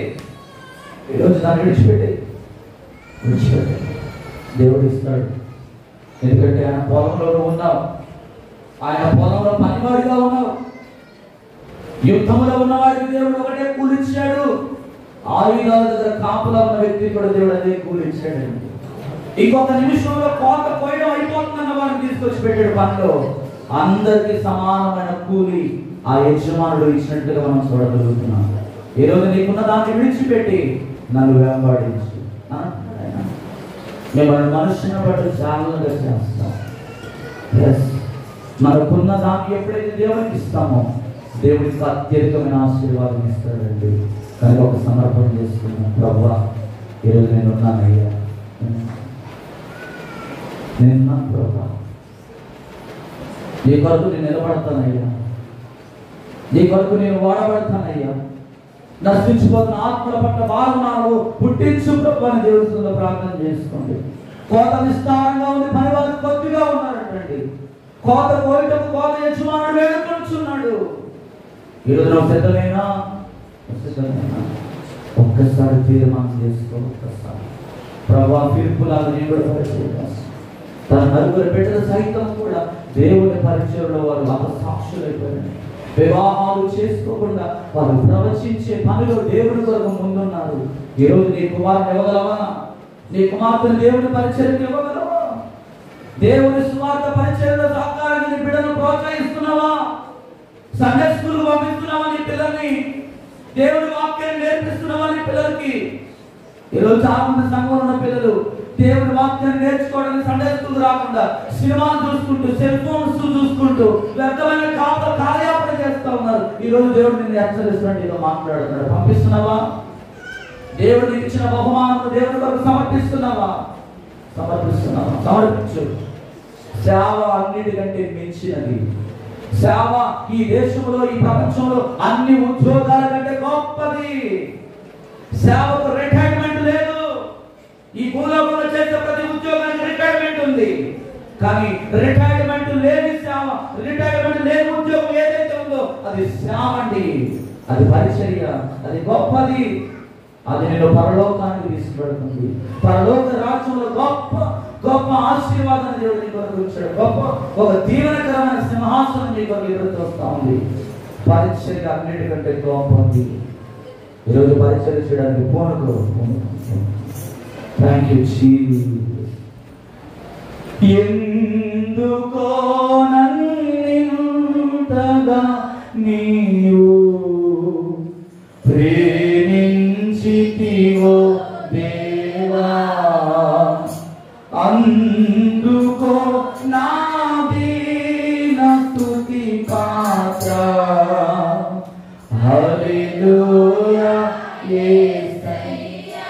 ఈరోజు దాన్ని విడిచిపెట్టే దేవుడు ఇస్తాడు. ఎందుకంటే ఆయన పొలంలో ఉన్నావు, ఆయన పొలంలో పనివాడిగా ఉన్నావు. యుద్ధంలో ఉన్నవాడికి దేవుడు ఒకటే కూలిచ్చాడు. ఆయుధాల దగ్గర కాపులా ఉన్న వ్యక్తి కూడా దేవుడు అదే కూలిచ్చాడండి. ఇంకొక నిమిషంలో కోత కోయడం అయిపోతుందన్న వాడిని తీసుకొచ్చి పెట్టాడు పనిలో. అందరికీ సమానమైన కూలి ఆ యజమానుడు ఇచ్చినట్లుగా మనం చూడగలుగుతున్నాం. ఈరోజు నీకున్న దాన్ని విడిచిపెట్టి నన్ను వెంబడించు. మిమ్మల్ని మనుషుని బట్టి జాగ్రత్తగా చేస్తాం. మనకున్న దాన్ని ఎప్పుడైతే దేవునికి ఇస్తామో దేవుడికి అత్యధికమైన ఆశీర్వాదం ఇస్తాడండి. కనుక ఒక సమర్పణ చేసుకున్నాం. ప్రభువా, ఈరోజు నేను ఉన్నానయ్యా, నేనున్నాను ప్రభువా, నీ కొరకు నేను నిలబడతానయ్యా, నీ కొరకు నేను వాడబడతానయ్యా. నశించిపోతున్న ఆత్మల పట్ల భారం నాకు పుట్టించు ప్రభు అని దేవుడితో ప్రార్థన చేసుకోండి. కోత విస్తారంగా ఉంది, పని వాళ్ళు కొద్దిగా ఉన్నారంటండి. కోత కోయటకు కోత యజమానుడు వేడుకొచ్చున్నాడు. ఈరోజు నువ్వు సిద్ధమేనా? ఒక్కసారి తీర్మానం చేసుకో. ఒక్కసారి ప్రభా ఫిలిప్పులాగా నేను కూడా పరిచయం చేస్తాను. తన నలుగురు బిడ్డల సైతం కూడా దేవుని పరిచయంలో వారు సాక్షులైపోయారు. వివాహాలు చేసుకోకుండా వారు ప్రవచించే పనిలో దేవుని కొరకు ముందున్నారు. ఈరోజు నీ కుమారుని ఇవ్వగలవా? నీ కుమార్తెను దేవుని పరిచయం ఇవ్వగలవా? దేవుని సువార్త పరిచయంలో చేయడానికి నీ బిడ్డను ప్రోత్సహిస్తున్నావా? సండే స్కూల్ పంపిస్తున్నావా నీ పిల్లల్ని? దేవుడి వాక్యాన్ని నేర్పిస్తున్నావా నీ పిల్లలకి? ఈరోజు చాలా మంది సంఘంలో ఉన్న పిల్లలు దేవుడి వాక్యాన్ని నేర్చుకోవడానికి సండే స్కూల్ రాకుండా సినిమాలు చూసుకుంటూ, సెల్ ఫోన్స్ చూసుకుంటూ వ్యర్థమైన కార్యాపన చేస్తూ ఉన్నారు. ఈ రోజు దేవుడు నిన్ను హెచ్చరిస్తున్నాడు, నీతో మాట్లాడుతున్నాడు. పంపిస్తున్నావా? దేవుడికి ఇచ్చిన బహుమానం దేవుడి కొరకు సమర్పిస్తున్నావా? సమర్పించు. సేవ అన్నిటికంటే మించినది. సేవ ఈ దేశంలో, ఈ ప్రపంచంలో అన్ని ఉద్యోగాల కంటే గొప్పది. సేవకు రిటైర్మెంట్ లేదు. ఈ భూలోకంలో చేసే ప్రతి ఉద్యోగానికి రిటైర్మెంట్ ఉంది, కానీ రిటైర్మెంట్ లేని సేవ, రిటైర్మెంట్ లేని ఉద్యోగం ఏదైతే ఉందో అది సేవ అండి. అది పరిచర్య, అది గొప్పది. అది నేను పరలోకానికి తీసుకువెళ్తుంది. పరలోక రాజ్యంలో గొప్ప గొప్ప ఆశీర్వాదాన్ని దేవుడు నీ కొరకు ఉంచాడు. గొప్ప ఒక దీవెనకరమైన సింహాసనం నీ కొరకు ఎదురు చూస్తా ఉంది. పరిచర్య అన్నిటికంటే గొప్పది. ఈరోజు పరిచర్య చేయడానికి పూనుకో. Thank you Jesus. ఎందుకో నన్నింతగా నీవు ప్రేమించితివో దేవా, అందుకో నా దీన స్తుతి పాత్ర. హల్లెలూయా యేసయ్యా.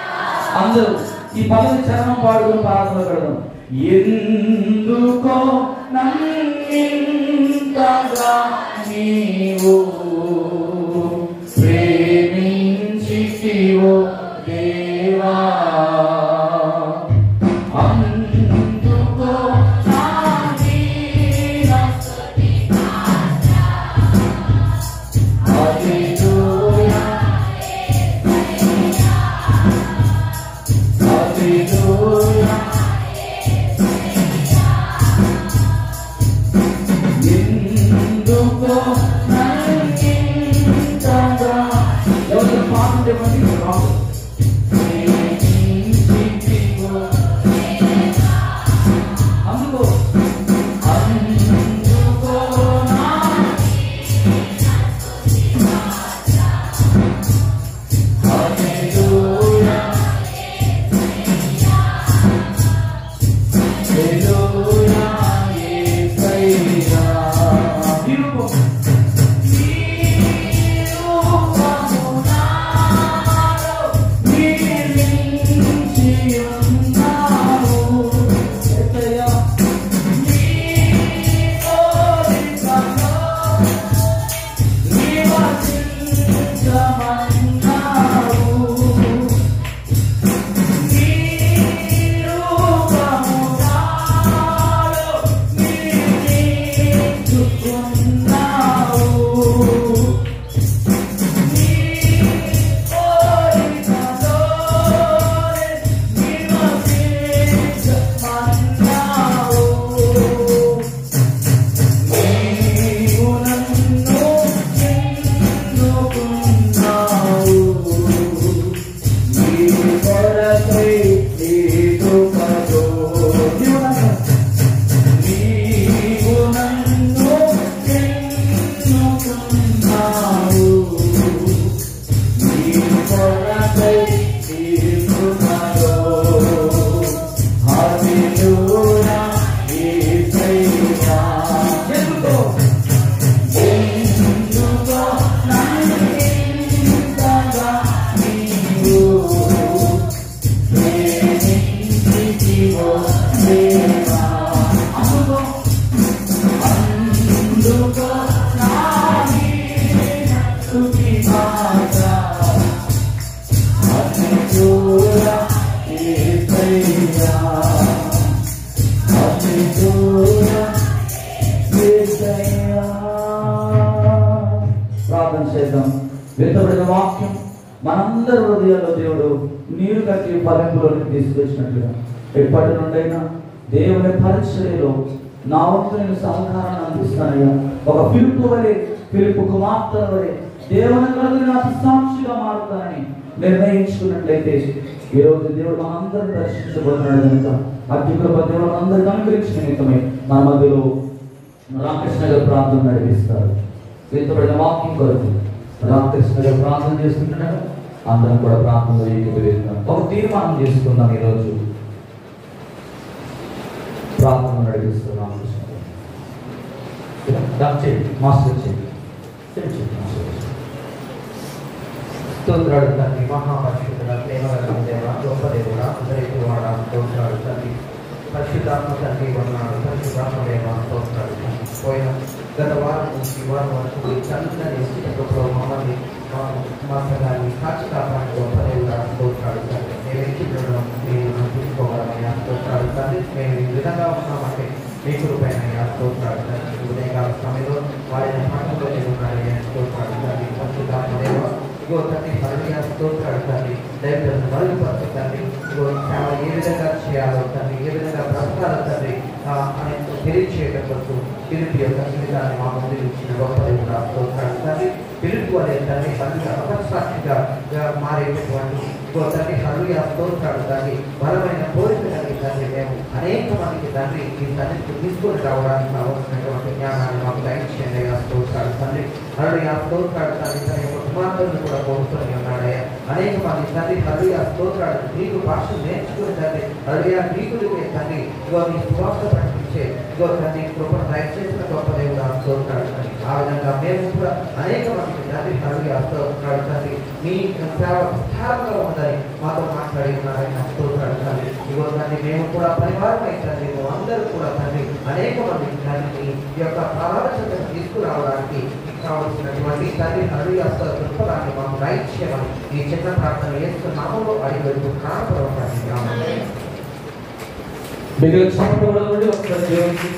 అందరూ ఈ పదవి చరణం పాడుకుని ప్రార్థన పెడదాం. ఎందుకో నన్నింతగా నీవు ప్రేమించితివో దేవా, అందుకో నా దీన స్తుతి పాత్ర. హల్లెలూయా యేసయ్యా, హల్లెలూయా. ఎందుకో నన్నింతగా ఎవరు పాడుండేవండి రాదు. అందుకో అందుకో నా హల్లెలూయా హల్లెలూయా యేసయ్యా. ప్రార్థన చేద్దాం. విత్తబడిన వాక్యం మనందరి హృదయాల్లో దేవుడు నీరు కట్టి ఫలింపులోకి తీసుకొచ్చినట్లుగా ఎప్పటి నుండైనా దేవుని పరిచర్యలో నా వంతు నేను సహకారాన్ని అందిస్తానయ్యా. ఒక పిలుపు వలె, పిలుపు కుమార్తె వలె దేవుని కొరకు నేను సాక్షిగా మారుతానని నిర్ణయించుకున్నట్లయితే ఈరోజు దేవుడు మనందరిని దర్శించబోతున్నాడు కనుక అతి కృప దేవుడు అందరికీ అనుగ్రహించిన నిమిత్తమై మన మధ్యలో రామకృష్ణ గారు ప్రాంతం నడిపిస్తారు. వీరితో వాకింగ్ కొరకు రామకృష్ణ గారు ప్రార్థన చేసుకుంటున్నారు. అందరం కూడా ప్రాంతంలో ఏకీభవిస్తున్నాం. ఒక తీర్మానం చేసుకుందాం. ఈరోజు ప్రార్థన నడిపిస్తారు రామకృష్ణ గారు. మాస్టర్ చేయండి. స్తోత్రాలు తండ్రి, మహాపరిశుద్ధుడ, ప్రేమగల దేవ, గొప్ప దేవుడ, అందరికీ వాడ స్తోత్రాలు తండ్రి. పరిశుద్ధాత్మ తండ్రి వందనాలు. పరిశుద్ధాత్మ దేవ స్తోత్రాలు. పోయిన గత వారం నుంచి వారం వరకు చల్లని స్థితిలో మమ్మల్ని మా సంఘాన్ని సాక్షి కాపాడి గొప్ప దేవుడ స్తోత్రాలు తండ్రి. మేము ఎక్కించడం మేము తీసుకోగలమయ్యా స్తోత్రాలు తండ్రి. మేము ఈ విధంగా ఉన్నామంటే మీ కృపైన స్తోత్రాలు తండ్రి. ఉదయకాల సమయంలో వారిని పట్టణంలో ఉన్నారయ్యా స్తోత్రాలు తండ్రి. పరిశుద్ధాత్మ దేవ ఇగో తండ్రి హల్లెలూయా స్తోత్రాలు తండ్రి. దైవజనులను మరుగుపరచు తండ్రి. ఇగో సేవ ఏ విధంగా చేయాలో తండ్రి, ఏ విధంగా బ్రతకాలో తండ్రి అని తెలియచేయడం కొరకు పిలుపు యొక్క జీవితాన్ని మా ముందు ఇచ్చిన గొప్ప దేవుడా స్తోత్రాలు తండ్రి. పిలుపు అనే తండ్రి హల్లెలూయా అపసాక్షిగా మారేటటువంటి ఇగో తండ్రి హల్లెలూయా స్తోత్రాలు తండ్రి. బలమైన కోరిక కలిగి తండ్రి మేము అనేక మందికి తండ్రి ఈ తండ్రికి తీసుకొని రావడానికి కావాల్సినటువంటి జ్ఞానాన్ని మాకు దయచేయండి అయ్యా స్తోత్రాలు తండ్రి. హల్లెలూయా స్తోత్రాలు తండ్రి. తన యొక్క కుమార్తెను కూడా కోరుకొని ఉన్నాడయ్యా. అనేక మంది తండ్రి హల్లెలూయా స్తోత్రాలు గ్రీకు భాష నేర్చుకుని తండ్రి హల్లెలూయా గ్రీకులకే తండ్రి ఇగో మీ సువార్త ప్రకటించే ఇగో తండ్రి కృపను దయచేసిన గొప్ప దేవుడా స్తోత్రాలు తండ్రి. ఆ విధంగా మేము కూడా అనేక మందికి తండ్రి హల్లెలూయా స్తోత్రాలు తండ్రి. మీ సేవ విస్తారంగా ఉందని మాతో మాట్లాడి ఉన్నారని స్తోత్రాలు తండ్రి. ఇగో తండ్రి మేము కూడా పరివారమై తండ్రి అందరూ కూడా తండ్రి అనేక మందికి తండ్రి ఈ యొక్క ఆలోచనను తీసుకురావడానికి కావలసినటువంటి తండ్రి హల్లెలూయా దృక్పథాన్ని మాకు దయచేయమని ఈ చిన్న ప్రార్థన యేసునామములో అడిగి వేడుకుంటున్నాను పరమ తండ్రి. ఆమేన్. బిగ్గరగా చప్పట్లు కొట్టండి. ఒకసారి దేవునికి